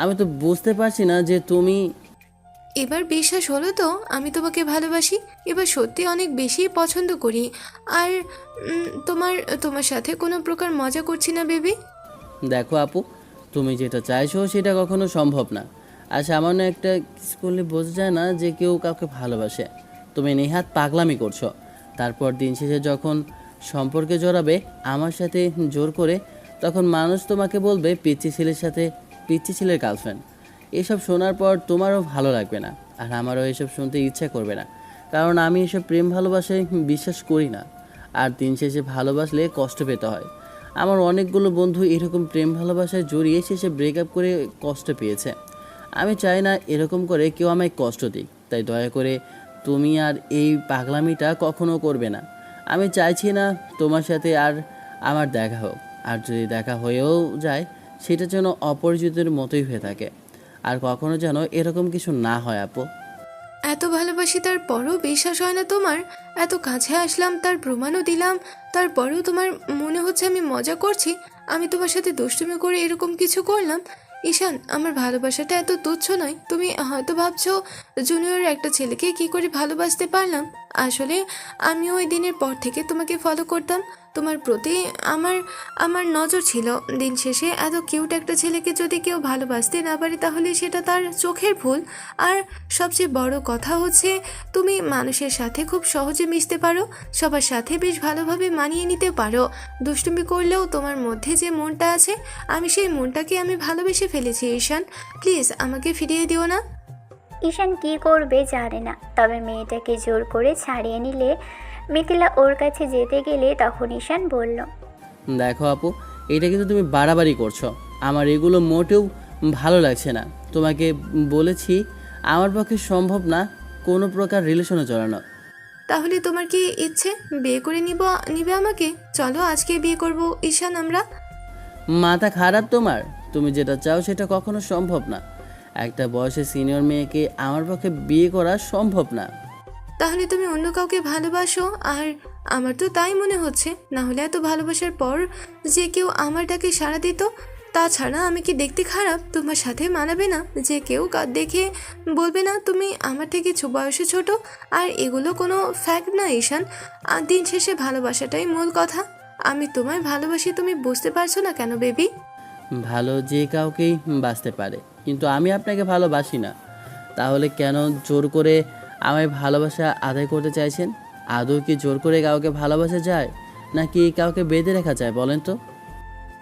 আমি তো বুঝতে পারছি না যে তুমি... এবার বিশ্বাস হলো তো আমি তোমাকে ভালোবাসি, এবার সত্যি অনেক বেশি পছন্দ করি। আর তোমার সাথে কোনো প্রকার মজা করছি না বেবি। দেখো আপু, তুমি যেটা চাইছো সেটা কখনো সম্ভব না। আর সামান্য একটা স্কুলে বোঝা যায় না যে কেউ কাউকে ভালোবাসে। তুমি নেহাত পাগলামি করছো। তারপর দিন শেষে যখন সম্পর্কে জড়াবে আমার সাথে জোর করে, তখন মানুষ তোমাকে বলবে পিচ্চি ছেলের সাথে পিচ্চি ছেলের গার্লফ্রেন্ড। এসব শোনার পর তোমারও ভালো লাগবে না, আর আমারও এসব শুনতে ইচ্ছা করবে না, কারণ আমি এসব প্রেম ভালোবাসায় বিশ্বাস করি না। আর দিন শেষে ভালোবাসলে কষ্ট পেতে হয়। আমার অনেকগুলো বন্ধু এরকম প্রেম ভালোবাসায় জড়িয়ে শেষে ব্রেকআপ করে কষ্ট পেয়েছে। আমি চাই না এরকম করে কেউ আমায় কষ্ট দিক, তাই দয়া করে তুমি আর এই পাগলামিটা কখনো করবে না। আমি চাইছি না তোমার সাথে আর আমার দেখা হোক, আর যদি দেখা হয়েও যায় সেটা যেন অপরিচিতের মতোই হয়ে থাকে, আর কখনো যেন এরকম কিছু না হয় আপু। এত ভালোবাসি তারপরও বিশ্বাস হয় না তোমার? এত কাছে আসলাম, তার প্রমাণও দিলাম, তারপরেও তোমার মনে হচ্ছে আমি মজা করছি, আমি তোমার সাথে দুষ্টুমি করে এরকম কিছু করলাম? ঈশান, আমার ভালোবাসাটা এত তুচ্ছ নয়। তুমি হয়তো ভাবছো জুনিয়র একটা ছেলেকে কি করে ভালোবাসতে পারলাম। আসলে আমি ওই দিনের পর থেকে তোমাকে ফলো করতাম, তোমার প্রতি আমার আমার নজর ছিল। দিন শেষে এত কিউট একটা ছেলেকে যদি কেউ ভালোবাসতে না পারে তাহলে সেটা তার চোখের ভুল। আর সবচেয়ে বড় কথা হচ্ছে তুমি মানুষের সাথে খুব সহজে মিশতে পারো, সবার সাথে বেশ ভালোভাবে মানিয়ে নিতে পারো। দুষ্টুমি করলেও তোমার মধ্যে যে মনটা আছে, আমি সেই মনটাকে আমি ভালোবেসে ফেলেছি। ঈশান, প্লিজ আমাকে ফিরিয়ে দিও না। ঈশান কি করবে জানে না, তবে মেয়েটাকে জোর করে ছাড়িয়ে নিলে মিথিলা ওর কাছে যেতে গেলে তখন ঈশান বলল, দেখো আপু, এটা কিন্তু তুমি বাড়াবাড়ি করছো। আমার এগুলো মোটেও ভালো লাগছে না। তোমাকে বলেছি আমার পক্ষে সম্ভব না কোনো প্রকার রিলেশনে জড়ানো। তাহলে তোমার কি ইচ্ছে বিয়ে করে নিবে আমাকে? চলো আজকে বিয়ে করব ঈশান আমরা। মাথা খারাপ তোমার? তুমি যেটা চাও সেটা কখনো সম্ভব না। একটা বয়সে সিনিয়র মেয়েকে আমার পক্ষে বিয়ে করা সম্ভব না। তাহলে তুমি অন্য কাউকে ভালোবাসো? আর আমার তো তাই মনে হচ্ছে, না হলে এত ভালোবাসার পর যে কেউ আমার ডাকে সাড়া দিত। তাছাড়া আমি কি দেখতে খারাপ? তোমার সাথে মানাবে না যে কেউ দেখে বলবে না তুমি আমার থেকে বয়সে ছোট? আর এগুলো কোনো ফ্যাক্ট না ঈশান। আর দিন শেষে ভালোবাসাটাই মূল কথা। আমি তোমায় ভালোবাসি, তুমি বুঝতে পারছো না কেন বেবি? ভালো যে কাউকেই বাসতে পারে, কিন্তু আমি আপনাকে ভালোবাসি না। তাহলে কেন জোর করে আমায় ভালোবাসা আদায় করতে চাইছেন? আদৌ কি জোর করে কাউকে ভালোবাসা যায়, নাকি কাউকে বেঁধে রাখা যায় বলেন তো?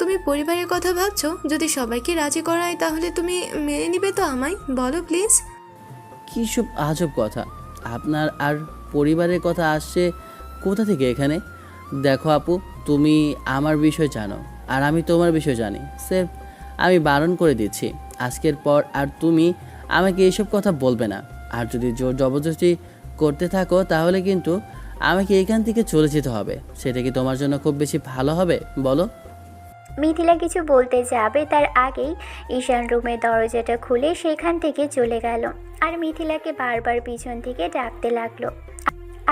তুমি পরিবারের কথা ভাবছো? যদি সবাইকে রাজি করাই তাহলে তুমি মেনে নিবে তো আমায়? বলো প্লিজ। কী সব আজব কথা! আপনার আর পরিবারের কথা আসছে কোথা থেকে এখানে? দেখো আপু, তুমি আমার বিষয় জানো আর আমি তোমার বিষয় জানি। স্যার, আমি বারণ করে দিচ্ছি, আজকের পর আর তুমি আমাকে এইসব কথা বলবে না। আর যদি জোর জবরদস্তি করতে থাকো তাহলে কিন্তু আমাকে এখান থেকে চলে যেতে হবে। সেটা কি তোমার জন্য খুব বেশি ভালো হবে বলো? মিথিলা কিছু বলতে যাবে তার আগেই ঈশান রুমের দরজাটা খুলে সেখান থেকে চলে গেল আর মিথিলাকে বারবার পিছন থেকে ডাকতে লাগলো।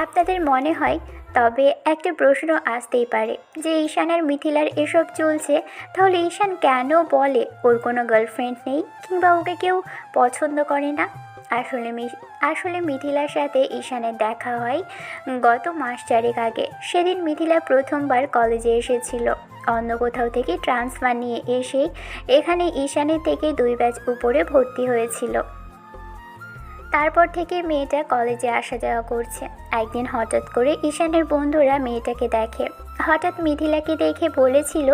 আপনাদের মনে হয় তবে একটা প্রশ্ন আসতেই পারে যে ঈশান আর মিথিলার এসব চলছে, তাহলে ঈশান কেন বলে ওর কোনো গার্লফ্রেন্ড নেই কিংবা ওকে কেউ পছন্দ করে না? আসলে মিথিলার সাথে ঈশানের দেখা হয় গত মাস 4 আগে। সেদিন মিথিলা প্রথমবার কলেজে এসেছিল, অন্য কোথাও থেকে ট্রান্সফার নিয়ে এসে এখানে ঈশানের থেকে 2 ব্যাচ উপরে ভর্তি হয়েছিল। তারপর থেকে মেয়েটা কলেজে আসা যাওয়া করছে। একদিন হঠাৎ করে ঈশানের বন্ধুরা মেয়েটাকে দেখে। হঠাৎ মিথিলাকে দেখে বলেছিল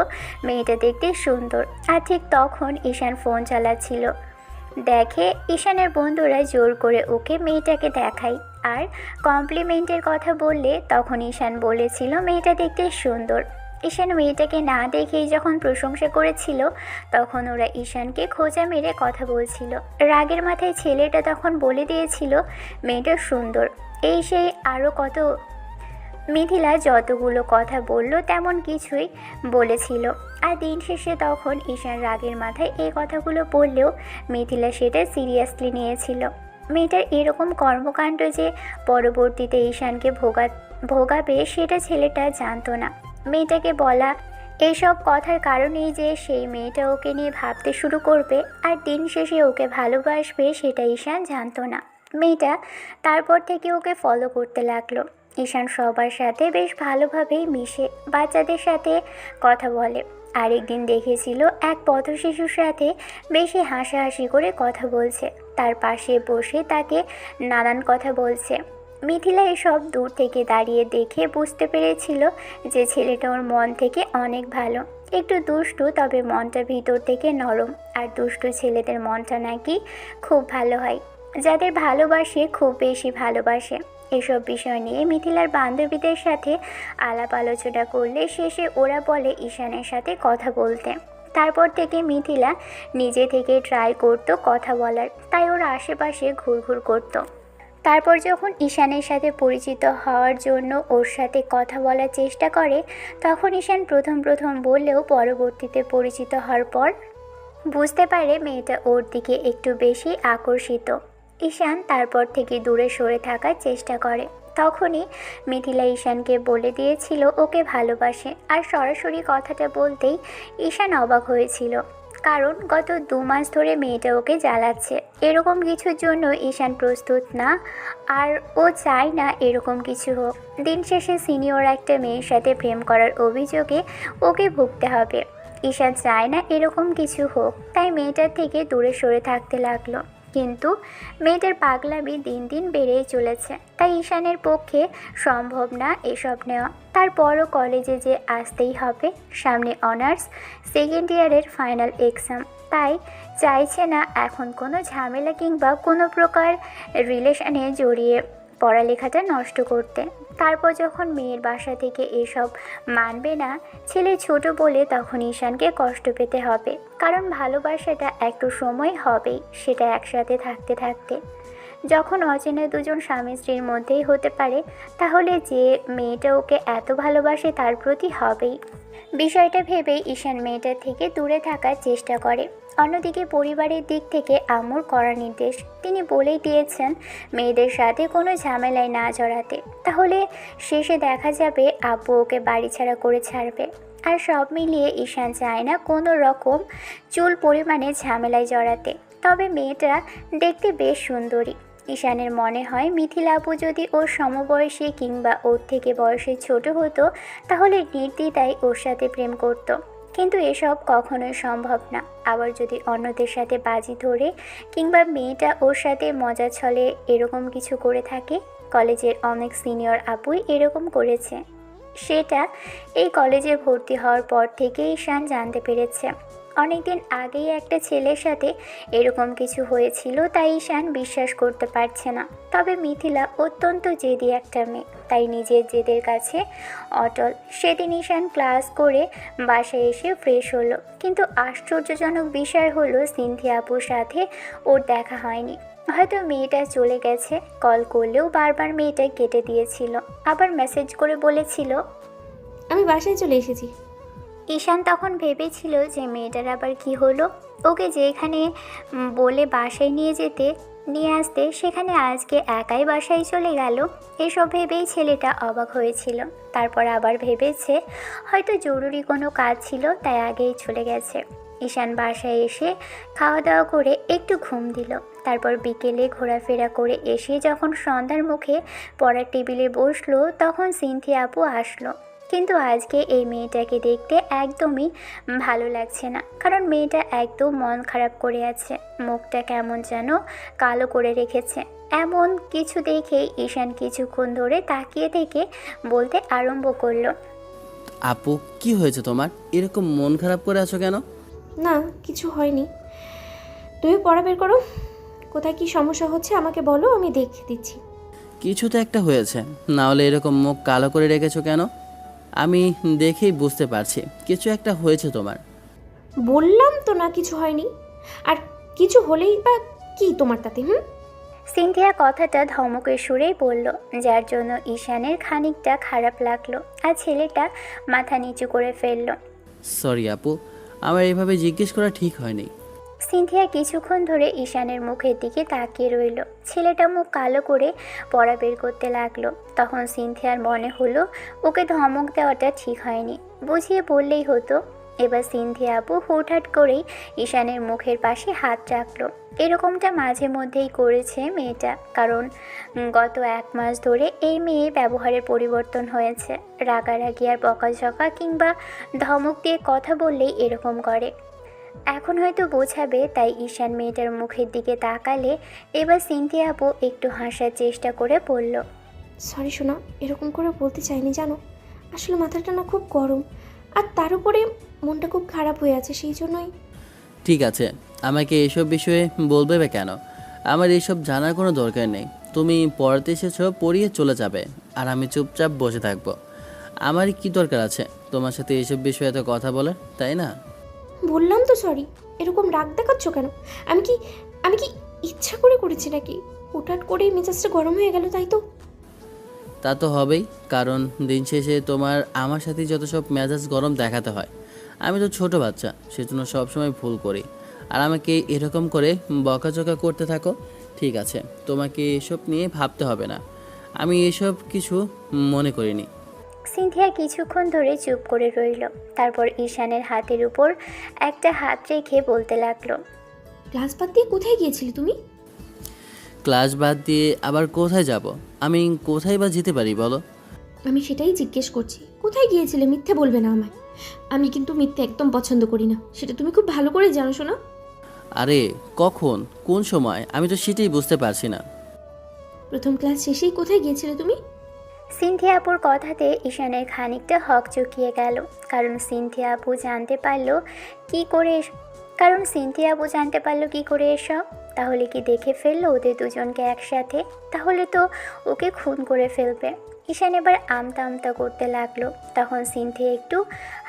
মেয়েটা দেখতে সুন্দর, আর ঠিক তখন ঈশান ফোন চালাচ্ছিল। দেখে ঈশানের বন্ধুরা জোর করে ওকে মেয়েটাকে দেখায় আর কমপ্লিমেন্টের কথা বললে তখন ঈশান বলেছিল মেয়েটা দেখতে সুন্দর। ঈশান মেয়েটাকে না দেখেই যখন প্রশংসা করেছিল তখন ওরা ঈশানকে খোঁচা মেরে কথা বলছিল। রাগের মাথায় ছেলেটা তখন বলে দিয়েছিল মেয়েটা সুন্দর, এই সেই আরও কত। মিথিলা যতগুলো কথা বলল তেমন কিছুই বলেছিল। আর দিন শেষে তখন ঈশান রাগের মাথায় এই কথাগুলো বললেও মিথিলা সেটা সিরিয়াসলি নিয়েছিল। মেয়েটার এরকম কর্মকাণ্ড যে পরবর্তীতে ঈশানকে ভোগাবে সেটা ছেলেটা জানতো না। মেয়েটাকে বলা এইসব কথার কারণেই যে সেই মেয়েটা ওকে নিয়ে ভাবতে শুরু করবে আর দিন শেষে ওকে ভালোবাসবে সেটা ঈশান জানতো না। মেয়েটা তারপর থেকে ওকে ফলো করতে লাগলো। ঈশান সবার সাথে বেশ ভালোভাবেই মিশে, বাচ্চাদের সাথে কথা বলে। আরেকদিন দেখেছিল এক পথশিশুর সাথে বেশি হাসাহাসি করে কথা বলছে, তার পাশে বসে তাকে নানান কথা বলছে। মিথিলা এসব দূর থেকে দাঁড়িয়ে দেখে বুঝতে পেরেছিল যে ছেলেটা ওর মন থেকে অনেক ভালো, একটু দুষ্টু, তবে মনটা ভিতর থেকে নরম। আর দুষ্টু ছেলেদের মনটা নাকি খুব ভালো হয়, যাদের ভালোবাসে খুব বেশি ভালোবাসে। এসব বিষয় নিয়ে মিথিলার বান্ধবীদের সাথে আলাপ আলোচনা করলে শেষে ওরা বলে ঈশানের সাথে কথা বলতে। তারপর থেকে মিথিলা নিজে থেকে ট্রাই করতো কথা বলার, তাই ওর আশেপাশে ঘুরঘুর করতো। তারপর যখন ঈশানের সাথে পরিচিত হওয়ার জন্য ওর সাথে কথা বলার চেষ্টা করে তখন ঈশান প্রথম বললেও পরবর্তীতে পরিচিত হওয়ার পর বুঝতে পারে মেয়েটা ওর দিকে একটু বেশি আকর্ষিত। ঈশান তারপর থেকে দূরে সরে থাকার চেষ্টা করে। তখনই মিথিলা ঈশানকে বলে দিয়েছিল ওকে ভালোবাসে, আর সরাসরি কথাটা বলতেই ঈশান অবাক হয়েছিল, কারণ গত 2 মাস ধরে মেয়েটা ওকে জ্বালাচ্ছে। এরকম কিছুর জন্য ঈশান প্রস্তুত না, আর ও চায় না এরকম কিছু হোক। দিন শেষে সিনিয়র একটা মেয়ের সাথে প্রেম করার অভিযোগে ওকে ভুগতে হবে। ঈশান চায় না এরকম কিছু হোক, তাই মেয়েটার থেকে দূরে সরে থাকতে লাগলো। কিন্তু মেয়েটার পাগলামি দিন দিন বেড়েই চলেছে, তাই ঈশানের পক্ষে সম্ভব না এসব নেওয়া। তারপরও কলেজে যে আসতেই হবে, সামনে অনার্স সেকেন্ড ইয়ারের ফাইনাল এক্সাম, তাই চাইছে না এখন কোনো ঝামেলা কিংবা কোনো প্রকার রিলেশনে জড়িয়ে পড়ালেখাটা নষ্ট করতে। তারপর যখন মেয়ের বাসা থেকে এসব মানবে না, ছেলে ছোট বলে, তখন ঈশানকে কষ্ট পেতে হবে, কারণ ভালোবাসাটা একটু সময় হবেই, সেটা একসাথে থাকতে থাকতে। যখন অচেনা দুজন স্বামী স্ত্রীর মধ্যেই হতে পারে, তাহলে যে মেয়েটা ওকে এত ভালোবাসে তার প্রতি হবেই। বিষয়টা ভেবে ঈশান মেয়েটার থেকে দূরে থাকার চেষ্টা করে। অন্যদিকে পরিবারের দিক থেকে আম্মুর কড়া নির্দেশ, তিনি বলেই দিয়েছেন মেয়েদের সাথে কোনো ঝামেলায় না জড়াতে, তাহলে শেষে দেখা যাবে আব্বু ওকে বাড়ি ছাড়া করে ছাড়বে। আর সব মিলিয়ে ঈশান চায় না কোনো রকম চুল পরিমাণে ঝামেলায় জড়াতে। তবে মেয়েটা দেখতে বেশ সুন্দরী। ঈশানের মনে হয় মিথিলা আপু যদি ওর সমবয়সী কিংবা ওর থেকে বয়সে ছোট হতো তাহলে নির্দ্বিধায় ওর সাথে প্রেম করত। কিন্তু এসব কখনোই সম্ভব না। আবার যদি অন্যদের সাথে বাজি ধরে কিংবা মেয়েটা ওর সাথে মজা ছলে এরকম কিছু করে থাকে, কলেজের অনেক সিনিয়র আপুই এরকম করেছে। সেটা এই কলেজে ভর্তি হওয়ার পর থেকে ঈশান জানতে পেরেছে। অনেকদিন আগেই একটা ছেলের সাথে এরকম কিছু হয়েছিল, তাই ঈশান বিশ্বাস করতে পারছে না। তবে মিথিলা অত্যন্ত জেদি একটা মেয়ে, তাই নিজের জেদের কাছে অটল। সেদিন ঈশান ক্লাস করে বাসায় এসে ফ্রেশ হলো, কিন্তু আশ্চর্যজনক বিষয় হলো সিনথিয়া আপুর সাথে ওর দেখা হয়নি। হয়তো মেয়েটা চলে গেছে। কল করলেও বারবার মেয়েটা কেটে দিয়েছিল, আবার মেসেজ করে বলেছিল আমি বাসায় চলে এসেছি। ঈশান তখন ভেবেছিল যে মেয়েটার আবার কি হলো। ওকে যেখানে বলে বাসায় নিয়ে আসতে সেখানে আজকে একাই বাসায় চলে গেল। এসব ভেবেই ছেলেটা অবাক হয়েছিল। তারপর আবার ভেবেছে হয়তো জরুরি কোনো কাজ ছিল, তাই আগেই চলে গেছে। ঈশান বাসায় এসে খাওয়া দাওয়া করে একটু ঘুম দিল। তারপর বিকেলে ঘোরাফেরা করে এসে যখন সন্ধ্যার মুখে পড়ার টেবিলে বসলো তখন সিনথিয়া আপু আসলো। কিন্তু আজকে এই মেয়েটাকে দেখতে একদমই ভালো লাগছে না, কারণ মেয়েটা একদম মন খারাপ করে আছে। মুখটা কেমন যেন কালো করে রেখেছে। এমন কিছু দেখে ঈশান কিছুক্ষণ ধরে তাকিয়ে থেকে বলতে আরম্ভ করলো, আপু কি হয়েছে তোমার? এরকম মন খারাপ করে আছো কেন? না, কিছু হয়নি। তুমি পড়া বের করো। কোথায় কি সমস্যা হচ্ছে আমাকে বলো, আমি দেখে দিচ্ছি। কিছু তো একটা হয়েছে, না হলে এরকম মুখ কালো করে রেখেছো কেন? আমি দেখেই বুঝতে পারছি কিছু একটা হয়েছে তোমার। বললাম তো না কিছু হয়নি। আর কিছু হলেই বা কি তোমার তাতে? সিনথিয়া কথাটা ধমকের সুরেই বলল, যার জন্য ঈশানের খানিকটা খারাপ লাগলো আর ছেলেটা মাথা নিচু করে ফেলল। সরি আপু, আমার এভাবে জিজ্ঞেস করা ঠিক হয়নি। সিনথিয়া কিছুক্ষণ ধরে ঈশানের মুখের দিকে তাকিয়ে রইল। ছেলেটা মুখ কালো করে পড়া বের করতে লাগলো। তখন সিনথিয়ার মনে হলো ওকে ধমক দেওয়াটা ঠিক হয়নি, বুঝিয়ে বললেই হতো। এবার সিনথিয়া আপু হুটহাট করেই ঈশানের মুখের পাশে হাত রাখলো। এরকমটা মাঝে মধ্যেই করেছে মেয়েটা, কারণ গত 1 মাস ধরে এই মেয়ে ব্যবহারের পরিবর্তন হয়েছে। রাগারাগি আর বকাঝকা কিংবা ধমক দিয়ে কথা বললেই এরকম করে। এখন হয়তো বোঝাবে, তাই ঈশান মেয়েটার মুখের দিকে তাকালে এবার সিনথিয়া আপু একটু হাসার চেষ্টা করে বলল, সরি শোনা, এরকম করে বলতে চাইনি জানো। আসলে মাথাটা না খুব গরম, আর তার উপরে মনটা খুব খারাপ হয়ে আছে, সেই জন্যই। ঠিক আছে, আমাকে এসব বিষয়ে বলবে বা কেন? আমার এইসব জানার কোনো দরকার নেই। তুমি পড়াতে এসেছো, পড়িয়ে চলে যাবে, আর আমি চুপচাপ বসে থাকবো। আমার কি দরকার আছে তোমার সাথে এইসব বিষয়ে এত কথা বলার, তাই না? বললাম তো সরি। এরকম রাগ দেখাচ্ছ কেন? আমি কি ইচ্ছা করে করেছি নাকি? হুটহাট করেই মেজাজটা গরম হয়ে গেল, তাই তো। তা তো হবেই, কারণ দিন শেষে তোমার আমার সাথে যত সব মেজাজ গরম দেখাতে হয়। আমি তো ছোট বাচ্চা, সেজন্য সবসময় ভুল করি, আর আমাকে এরকম করে বকাঝকা করতে থাকো। ঠিক আছে, তোমাকে এসব নিয়ে ভাবতে হবে না, আমি এসব কিছু মনে করিনি। সিনথিয়া কিছুক্ষণ ধরে চুপ করে রইল। তারপর ঈশানের হাতের উপর একটা হাত রেখে বলতে লাগলো, ক্লাস বাদ দিয়ে কোথায় গিয়েছিলে তুমি? ক্লাস বাদ দিয়ে আবার কোথায় যাব? আমি কোথায় বা যেতে পারি বলো? আমি সেটাই জিজ্ঞেস করছি, কোথায় গিয়েছিলে? মিথ্যে বলবে না আমায়। আমি কিন্তু মিথ্যে একদম পছন্দ করি না, সেটা তুমি খুব ভালো করে জানো শোনা। আরে কখন, কোন সময়, আমি তো সেটাই বুঝতে পারছি না। প্রথম ক্লাস শেষেই কোথায় গিয়েছিলে তুমি? সিনথিয়া আপুর কথাতে ঈশানের খানিকটা হক চুকিয়ে গেল। কারণ সিনথিয়া আপু জানতে পারলো কি করে এসব। তাহলে কি দেখে ফেললো ওদের দুজনকে একসাথে? তাহলে তো ওকে খুন করে ফেলবে। ঈশান এবার আমতা আমতা করতে লাগলো। তখন সিনথিয়া একটু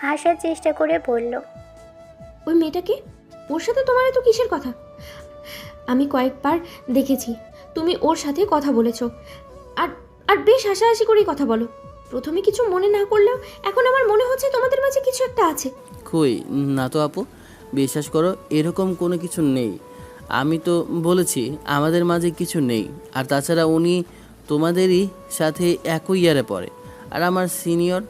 হাসার চেষ্টা করে বলল, ওই মেয়েটাকে, ওর সাথে তোমার তো কিসের কথা? আমি কয়েকবার দেখেছি তুমি ওর সাথে কথা বলেছো, আর আর বেশ হাসাহাসি করেই কথা বলো। প্রথমে কিছু মনে না করলেও এখন আমার মনে হচ্ছে তোমাদের মাঝে কিছু একটা আছে। কই না তো আপু, বিশ্বাস করো এরকম কোনো কিছু নেই। আমি তো বলেছি আমাদের মাঝে কিছু নেই। আর তাছাড়া উনি তোমাদেরই সাথে একই ইয়ারে পড়ে, আর আমার সিনিয়র।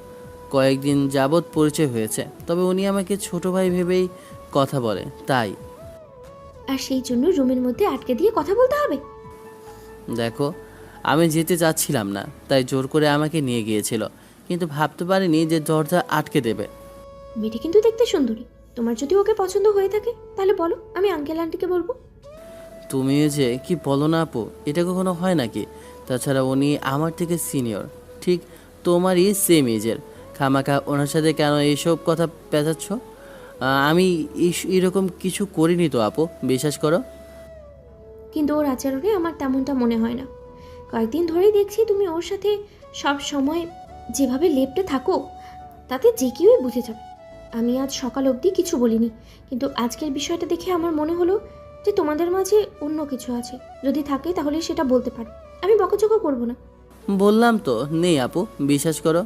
কয়েকদিন যাবৎ পরিচয় হয়েছে, তবে উনি আমাকে ছোট ভাই ভেবেই কথা বলে, তাই। আর সেই জন্য রুমের মধ্যে আটকে দিয়ে কথা বলতে হবে? দেখো, আমি যেতে চাচ্ছিলাম না, তাই জোর করে আমাকে নিয়ে গিয়েছিল, কিন্তু ভাবতে পারিনি যে দরজা আটকে দেবে। মেয়েটি কিন্তু দেখতে সুন্দরী, তোমার যদি ওকে পছন্দ হয়ে থাকে তাহলে বলো, আমি আঙ্কেল আন্টিকে বলবো। তুমি যে কি বলো না আপু, এটা কখনো হয় নাকি? তাছাড়া উনি আমার থেকে সিনিয়র, ঠিক তোমারই সেম এজের। খামাখা ওনার সাথে কেন এইসব কথা পেঁচাচ্ছ? আমি এরকম কিছু করিনি তো আপু, বিশ্বাস করো। কিন্তু ওর আচরণে আমার তেমনটা মনে হয় না। কয়েকদিন ধরেই দেখছি তুমি ওর সাথে সব সময় যেভাবে লেপ্টে থাকো, তাতে যে কেউই বুঝে যাবে। আমি আজ সকাল অবধি কিছু বলিনি, কিন্তু আজকের বিষয়টা দেখে আমার মনে হলো যে তোমাদের মাঝে অন্য কিছু আছে। যদি থাকে তাহলে সেটা বলতে পারো, আমি বকাঝকা করবো না। বললাম তো নেই আপু, বিশ্বাস করো।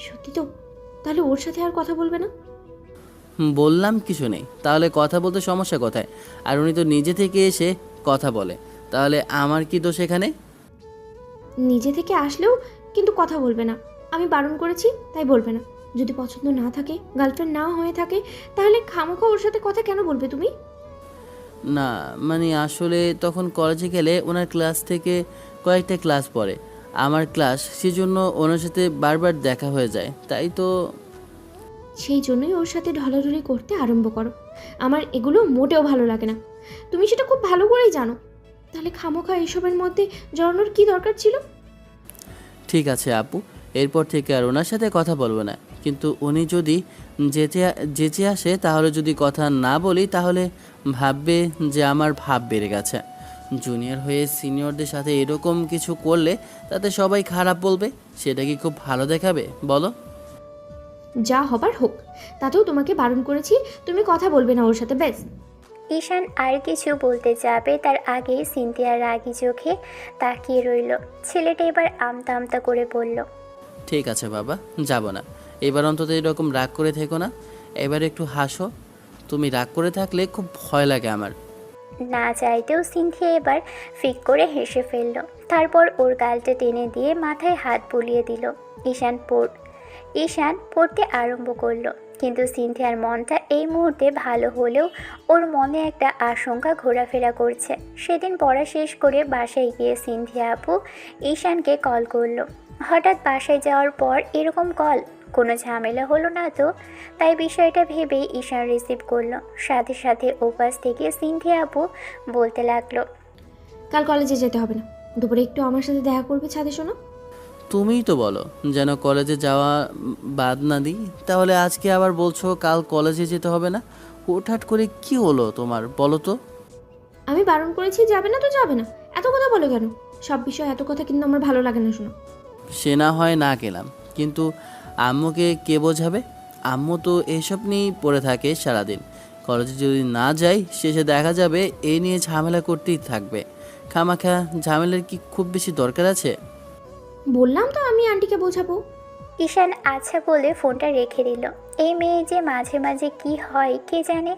সত্যি তো? তাহলে ওর সাথে আর কথা বলবে না? বললাম কিছু নেই, তাহলে কথা বলতে সমস্যা কোথায়? আর উনি তো নিজে থেকে এসে কথা বলে, তাহলে আমার কি দোষ এখানে? নিজে থেকে আসলেও কিন্তু কথা বলবে না। আমি বারণ করেছি তাই বলবে না। যদি পছন্দ না থাকে, গার্লফ্রেন্ড না হয়ে থাকে, তাহলে খামোখা ওর সাথে কথা কেন বলবে তুমি? না মানে আসলে তখন কলেজে গেলে ওনার ক্লাস থেকে কয়েকটা ক্লাস পড়ে আমার ক্লাস, সেজন্য ওনার সাথে বারবার দেখা হয়ে যায়, তাই তো। সেই জন্যই ওর সাথে ঢলাঢলি করতে আরম্ভ করো। আমার এগুলো মোটেও ভালো লাগে না, তুমি সেটা খুব ভালো করেই জানো। তাহলে খামোখা এসবের মধ্যে জড়ানোর কি দরকার ছিল? ঠিক আছে আপু, এরপর থেকে আর ওনার সাথে কথা বলবো না, কিন্তু উনি যদি যেচে আসে তাহলে যদি কথা না বলি তাহলে ভাববে যে আমার ভাব বেড়ে গেছে। জুনিয়র হয়ে সিনিয়রদের সাথে এরকম কিছু করলে তাতে সবাই খারাপ বলবে, সেটা কি খুব ভালো দেখাবে বলো? যা হবার হোক, তাতেও তোমাকে বারণ করেছি তুমি কথা বলবে না ওর সাথে, ব্যাস। ঈশান আর কিছু বলতে যাবে তার আগেই সিনথিয়া রাগী চোখে তাকিয়ে রইল। ছেলেটা এবার আমতা আমতা করে বলল, ঠিক আছে বাবা, যাব না। এবার অন্তত এরকম রাগ করে থেকো না, এবার একটু হাসো। তুমি রাগ করে থাকলে খুব ভয় লাগে আমার। না চাইতেও সিনথিয়া এবার ফিক করে হেসে ফেলল। তারপর ওর গালটা টেনে দিয়ে মাথায় হাত বুলিয়ে দিল। ঈশান পড়তে আরম্ভ করলো, কিন্তু সিনথিয়ার মনটা এই মুহূর্তে ভালো হলেও ওর মনে একটা আশঙ্কা ঘোরাফেরা করছে। সেদিন পড়া শেষ করে বাসায় গিয়ে সিনথিয়া আপু ঈশানকে কল করলো। হঠাৎ বাসায় যাওয়ার পর এরকম কল, কোনো ঝামেলা হলো না তো? তাই বিষয়টা ভেবেই ঈশান রিসিভ করলো। সাথে সাথে ওপাশ থেকে সিনথিয়া আপু বলতে লাগলো, কাল কলেজে যেতে হবে না, দুপুরে একটু আমার সাথে দেখা করবে ছাদে, শোনো। তুমিই তো বলো যেন কলেজে যাওয়া বাদ না দিই, তাহলে আজকে আবার বলছো কাল কলেজে যেতে হবে না। হুটহাট করে কি হলো তোমার বলো তো? আমি বারণ করেছি যাবে না তো যাবে না, এত কথা বলো কেন? সব বিষয় এত কথা কিন্তু আমার ভালো লাগে না, শোনো। সে না হয় না গেলাম, কিন্তু আম্মুকে কে বোঝাবে? আম্মু তো এসব নিয়েই পড়ে থাকে সারাদিন। কলেজে যদি না যাই শেষে দেখা যাবে এই নিয়ে ঝামেলা করতেই থাকবে। খামাখা ঝামেলার কি খুব বেশি দরকার আছে? বললাম তো আমি আন্টিকে বোঝাবো। ঈশান আচ্ছা বলে ফোনটা রেখে দিল। এই মেয়ে যে মাঝে মাঝে কি হয় কে জানে।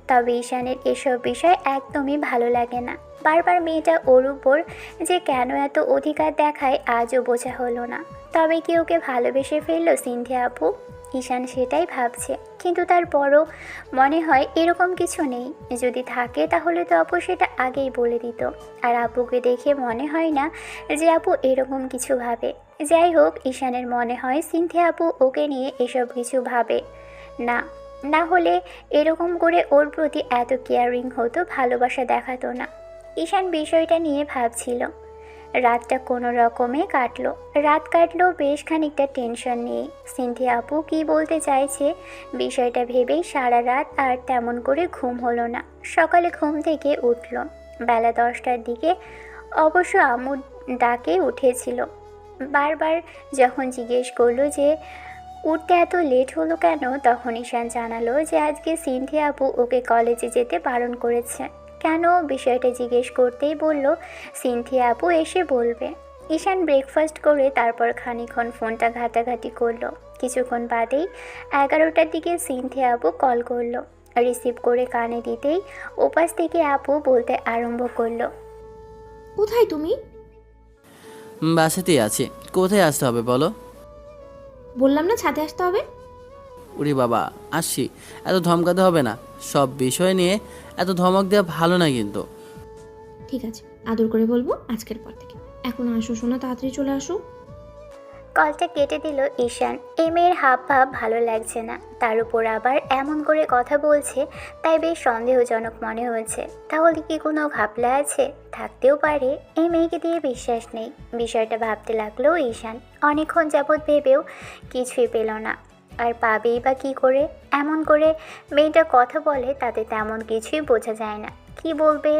তবে ঈশানের এসব বিষয় একদমই ভালো লাগে না। বারবার মেয়েটা ওর উপর যে কেন এত অধিকার দেখায় আজও বোঝা হলো না। তবে কি ওকে ভালোবেসে ফেললো সিনথিয়া আপু? ঈশান সেটাই ভাবছে, কিন্তু তারপরও মনে হয় এরকম কিছু নেই। যদি থাকে তাহলে তো আপু সেটা আগেই বলে দিত। আর আপুকে দেখে মনে হয় না যে আপু এরকম কিছু ভাবে। যাই হোক, ঈশানের মনে হয় সিনথিয়া আপু ওকে নিয়ে এসব কিছু ভাবে না, না হলে এরকম করে ওর প্রতি এত কেয়ারিং হতো, ভালোবাসা দেখাতো না। ঈশান বিষয়টা নিয়ে ভাবছিল। রাতটা কোনো রকমে কাটলো। রাত কাটলো বেশ খানিকটা টেনশন নিয়ে। সিনথিয়া আপু কী বলতে চাইছে বিষয়টা ভেবেই সারা রাত আর তেমন করে ঘুম হলো না। সকালে ঘুম থেকে উঠল বেলা 10টার দিকে। অবশ্য আম্মু ডাকে উঠেছিল। বারবার যখন জিজ্ঞেস করলো যে উঠতে এত লেট হলো কেন, তখন ঈশান জানালো যে আজকে সিনথিয়া আপু ওকে কলেজে যেতে বারণ করেছে। কেন বিষয়টা জিজ্ঞেস করতেই বলল সিনথিয়া আপু এসে বলবে। ঈশান ব্রেকফাস্ট করে তারপর খানিকক্ষণ ফোনটা ঘাটাঘাটি করলো। কিছুক্ষণ বাদেই 11টার দিকে সিনথিয়া আপু কল করলো। রিসিভ করে কানে দিতেই ওপাশ থেকে আপু বলতে আরম্ভ করলো, কোথায় তুমি? বাসাতেই আছি। কোথায় আসতে হবে বলো? বললাম না ছাদে আসতে হবে। উরি বাবা, আসছি। এত ধমকাতে হবে না, সব বিষয় নিয়ে এত ধমক দেওয়া ভালো না কিন্তু। ঠিক আছে, আদর করে বলবো আজকের পর থেকে। এখন আসো সোনা, তাড়াতাড়ি চলে আসো। কলটা কেটে দিল ঈশান। এই মেয়ের হাব ভাব ভালো লাগছে না, তার উপর আবার এমন করে কথা বলছে, তাই বেশ সন্দেহজনক মনে হয়েছে। তাহলে কি কোনো ঘাপলা আছে? থাকতেও পারে, এই মেয়েকে দিয়ে বিশ্বাস নেই। বিষয়টা ভাবতে লাগলো ঈশান। অনেকক্ষণ যাবৎ ভেবেও কিছুই পেল না, আর পাবেই বা কী করে? এমন করে মেয়েটা কথা বলে, তাতে তেমন কিছুই বোঝা যায় না। কি বলবে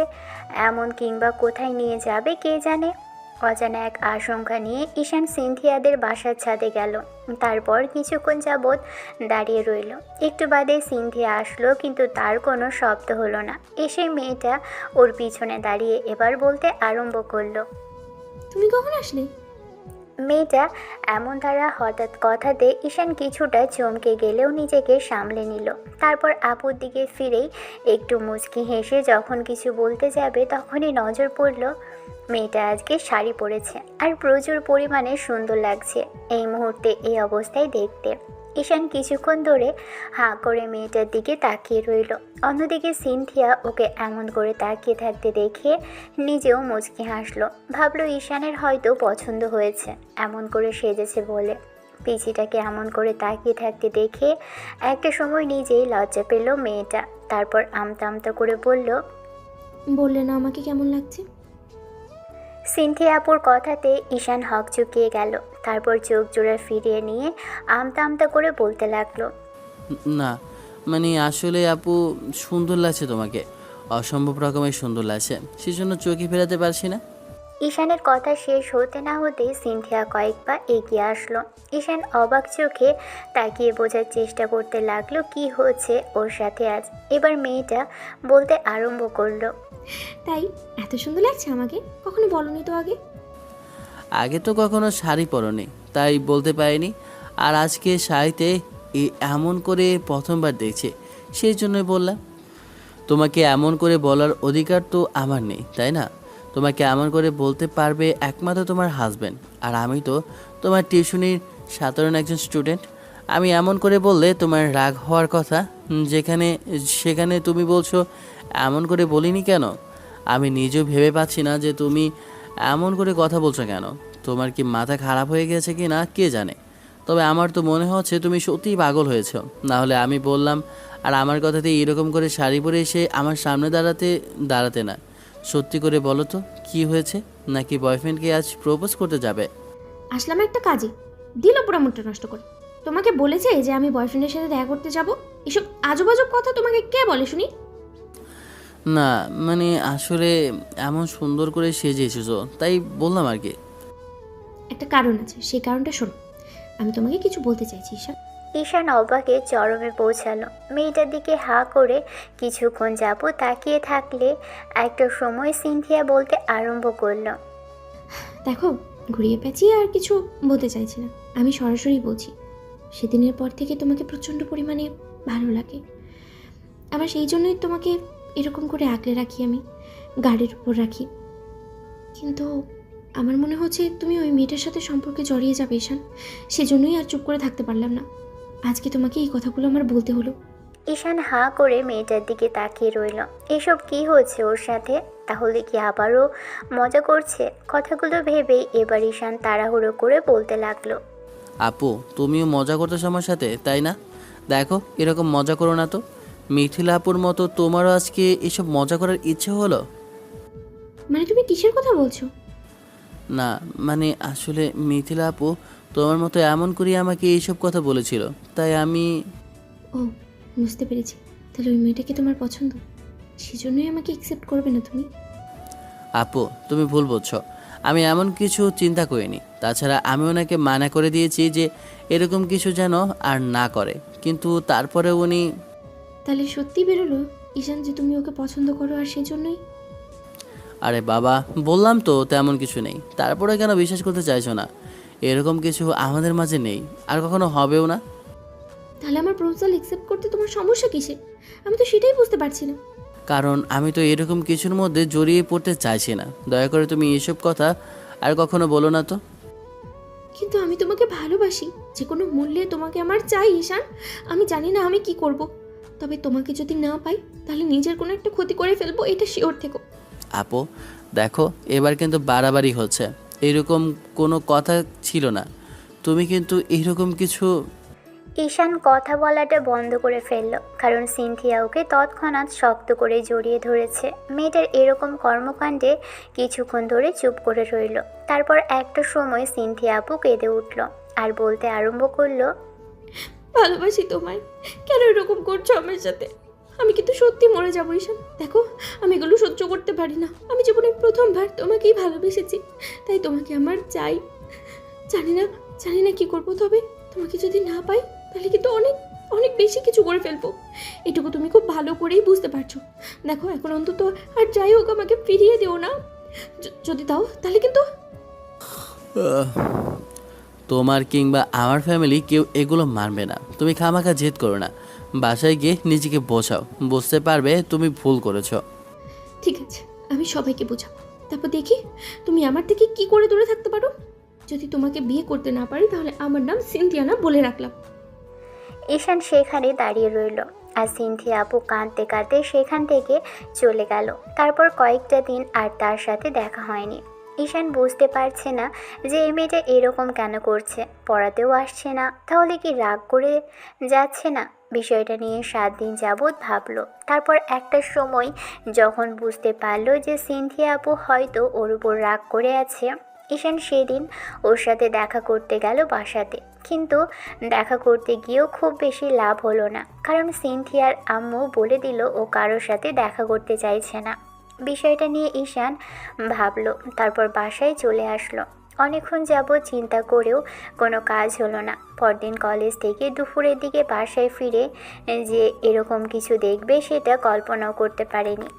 এমন, কিংবা কোথায় নিয়ে যাবে কে জানে। অজানা এক আশঙ্কা নিয়ে ঈশান সিনথিয়াদের বাসার ছাদে গেল। তারপর কিছুক্ষণ যাবৎ দাঁড়িয়ে রইল। একটু বাদে সিনথিয়া আসলো, কিন্তু তার কোনো শব্দ হলো না। এসে মেয়েটা ওর পিছনে দাঁড়িয়ে এবার বলতে আরম্ভ করলো। তুমি কখন আসলে? মেয়েটা এমন দ্বারা হঠাৎ কথাতে ঈশান কিছুটা চমকে গেলেও নিজেকে সামলে নিল। তারপর আপুর দিকে ফিরেই একটু মুচকি হেসে যখন কিছু বলতে যাবে, তখনই নজর পড়ল মেয়েটা আজকে শাড়ি পরেছে, আর প্রচুর পরিমাণে সুন্দর লাগছে এই মুহূর্তে এই অবস্থায় দেখতে। ঈশান কিছুক্ষণ ধরে হাঁ করে মেয়েটার দিকে তাকিয়ে রইল। অন্যদিকে সিনথিয়া ওকে এমন করে তাকিয়ে থাকতে দেখে নিজেও মুচকি হাসলো। ভাবলো ঈশানের হয়তো পছন্দ হয়েছে, এমন করে সেজেছে বলে। পিছিটাকে এমন করে তাকিয়ে থাকতে দেখে একটা সময় নিজেই লজ্জা পেল মেয়েটা। তারপর আমতা আমতা করে বলল, বললে না আমাকে কেমন লাগছে? সিনথিয়া আপুর কথাতে ঈশান হক চুকিয়ে গেল। তারপর চোখ জোড়া ফিরিয়ে নিয়ে আমতা আমতা করে বলতে লাগলো, না, মানে আসলে আপু, সুন্দর লাগছে তোমাকে, অসম্ভব রকমের সুন্দর লাগছে, সেজন্য চোখে ফেরাতে পারছি না। ঈশানের কথা শেষ হতে না হতেই সিনথিয়া কয়েক পা এগিয়ে আসলো। ঈশান অবাক চোখে তাকিয়ে বোঝার চেষ্টা করতে লাগলো কি হচ্ছে ওর সাথে আজ। এবার মেয়েটা বলতে আরম্ভ করলো, তাই এত সুন্দর লাগছে আমাকে? কখনো বলনি তো আগে। আগে তো কখনো শাড়ি পরনি, তাই বলতে পারিনি। আর আজকে শাড়িতে এমন করে প্রথমবার দেখছি, সেই জন্যই বললাম। তোমাকে এমন করে বলার অধিকার তো আমার নেই, তাই না? তোমাকে এমন করে বলতে পারবে একমাত্র তোমার হাজব্যান্ড, আর আমি তো তোমার টিউশনির সাধারণ একজন স্টুডেন্ট। আমি এমন করে বললে তোমার রাগ হওয়ার কথা, সেখানে তুমি বলছো এমন করে বলিনি কেন? আমি নিজেও ভেবে পাচ্ছি না যে তুমি এমন করে কথা বলছো কেন। তোমার কি মাথা খারাপ হয়ে গেছে কি না কে জানে, তবে আমার তো মনে হচ্ছে তুমি সত্যিই পাগল হয়েছ। না হলে আমি বললাম, আর আমার কথাতে এরকম করে শাড়ি পরে এসে আমার সামনে দাঁড়াতে না। সত্যি করে বলো তো কি হয়েছে? নাকি বয়ফ্রেন্ডকে আজ প্রপোজ করতে যাবে? আসলাম একটা কাজে, দিল পুরো মুডটা নষ্ট করে। তোমাকে বলেছে যে আমি বয়ফ্রেন্ডের সাথে দেখা করতে যাব? এসব আজব আজব কথা তোমাকে কে বলে শুনি? না, মানে আসলে এমন সুন্দর করে সেজে এসেছো, তাই বললাম আর কি। একটা কারণ আছে, সেই কারণটা শোনো। আমি তোমাকে কিছু বলতে চাইছি ঈশা। ঈশান অবাকে চরমে পৌঁছালো। মেয়েটার দিকে হাঁ করে কিছুক্ষণ যাবৎ তাকিয়ে থাকলে একটা সময় সিনথিয়া বলতে আরম্ভ করলো, দেখো, ঘুরিয়ে পেঁচিয়ে আর কিছু বলতে চাইছি না, আমি সরাসরি বলছি। সেদিনের পর থেকে তোমাকে প্রচণ্ড পরিমাণে ভালো লাগে। আবার সেই জন্যই তোমাকে এরকম করে আগলে রাখি, আমি গাড়ির উপর রাখি। কিন্তু আমার মনে হচ্ছে তুমি ওই মেয়েটার সাথে সম্পর্কে জড়িয়ে যাবে ঈশান। সেজন্যই আর চুপ করে থাকতে পারলাম না। আজকে তোমাকে এই কথাগুলো আমার বলতে হলো। ঈশান হাঁ করে মেয়েটার দিকে তাকিয়ে রইল। এসব কি হচ্ছে ওর সাথে? তাহলে কি আবারও মজা করছে? কথাগুলো ভেবেই এবার ঈশান তাড়াহুড়ো করে বলতে লাগলো, আপু, তুমিও মজা করতেছো আমার সাথে, তাই না? দেখো, এরকম মজা করো না তো। মিথিলা আপুর মতো তোমারও আজকে এসব মজা করার ইচ্ছে হলো? মানে তুমি কিসের কথা বলছো? না, মানে আসলে মিথিলা আপু তোমার মতো এমন করে আমাকে এইসব কথা বলেছিল, তাই আমি... ও, বুঝতে পেরেছি। তাহলে ওই মেয়েটাকে তোমার পছন্দ, সেজন্যই আমাকে অ্যাকসেপ্ট করবে না তুমি? আপু, তুমি ভুল বলছো। আমি এমন কিছু চিন্তা করিনি। তাছাড়া আমি ওনাকে মানা করে দিয়েছি যে এরকম কিছু যেন আর না করে, কিন্তু তারপরে উনি... তাহলে সত্যি বেরোলো ঈশান যে তুমি ওকে পছন্দ করো, আর সেজন্যই? আরে বাবা, বললাম তো তেমন কিছু নেই, তারপরে কেন বিশ্বাস করতে চাইছো না? এরকম কিছু আমাদের মাঝে নেই, আর কখনো হবেও না। তাহলে আমার প্রপোজাল অ্যাকসেপ্ট করতে তোমার সমস্যা কিসে? আমি তো সেটাই বুঝতে পারছি না। কারণ আমি তো এরকম কিছুর মধ্যে জড়িয়ে পড়তে চাইছি না। দয়া করে তুমি এসব কথা আর কখনো বলো না তো। কিন্তু আমি তোমাকে ভালোবাসি, যে কোনো মূল্যে তোমাকে আমার চাই ঈশান। আমি জানি না আমি কি করব, তবে তোমাকে যদি না পাই তাহলে নিজের কোনো একটা ক্ষতি করে ফেলবো, এটা শিওর থেকো। আপু দেখো, এবার কিন্তু বাড়াবাড়ি হচ্ছে। এরকম কোনো কথা ছিল না। তুমি কিন্তু এইরকম কিছু। ঈশান কথা বলাটা বন্ধ করে ফেলল, কারণ সিনথিয়া ওকে তৎক্ষণাৎ শক্ত করে জড়িয়ে ধরেছে। মেয়েটার এরকম কর্মকাণ্ডে কিছুক্ষণ ধরে চুপ করে রইল। তারপর একটা সময় সিনথিয়া আপু কেঁদে উঠল আর বলতে আরম্ভ করলো, ভালোবাসি তোমায়, কেন এরকম করছো আমার সাথে? আমি কিন্তু সত্যি মরে যাবো ঈশান। দেখো, আমি এগুলো সহ্য করতে পারি না। আমি জীবনে প্রথমবার তোমাকেই ভালোবেসেছি, তাই তোমাকে আমার চাই। জানি না কি করবো, তবে তোমাকে যদি না পাই তাহলে কিন্তু অনেক অনেক বেশি কিছু করে ফেলবো। এটুকু তুমি খুব ভালো করেই বুঝতে পারছো। দেখো, এখন অন্তত আর যাই হোক আমাকে ফিরিয়ে দিও না। যদি দাও তাহলে কিন্তু। তোমার কিংবা আমার ফ্যামিলি কেউ এগুলো মানবে না। তুমি খামাখা জেদ করো না, বাসায় গিয়ে নিজেকে বোঝাও, বুঝতে পারবে তুমি ভুল করেছো। ঠিক আছে, আমি সবাইকে বোঝাবো, তারপর দেখি তুমি আমার থেকে কি করে দূরে থাকতে পারো। যদি তোমাকে বিয়ে করতে না পারি তাহলে আমার নাম সিনথিয়া না, বলে রাখলাম। ঈশান সেখানে দাঁড়িয়ে রইল আর সিনথিয়া আপু কাঁদতে কাঁদতে সেখান থেকে চলে গেল। তারপর কয়েকটা দিন আর তার সাথে দেখা হয়নি। ঈশান বুঝতে পারছে না যে এই মেয়েটা এরকম কেন করছে, পড়াতেও আসছে না, তাহলে কি রাগ করে যাচ্ছে না? বিষয়টা নিয়ে 7 দিন যাবৎ ভাবলো। তারপর একটা সময় যখন বুঝতে পারলো যে সিনথিয়া আপু হয়তো ওর উপর রাগ করে আছে, ঈশান সেদিন ওর সাথে দেখা করতে গেল বাসাতে। কিন্তু দেখা করতে গিয়েও খুব বেশি লাভ হলো না, কারণ সিনথিয়ার আম্মু বলে দিল ও কারোর সাথে দেখা করতে চাইছে না। বিষয়টা নিয়ে ঈশান ভাবলো, তারপর বাসায় চলে আসলো। অনেকক্ষণ যাবৎ চিন্তা করেও কোনো কাজ হলো না। পরদিন কলেজ থেকে দুপুরের দিকে বাসায় ফিরে যে এরকম কিছু দেখবে সেটা কল্পনাও করতে পারেনি,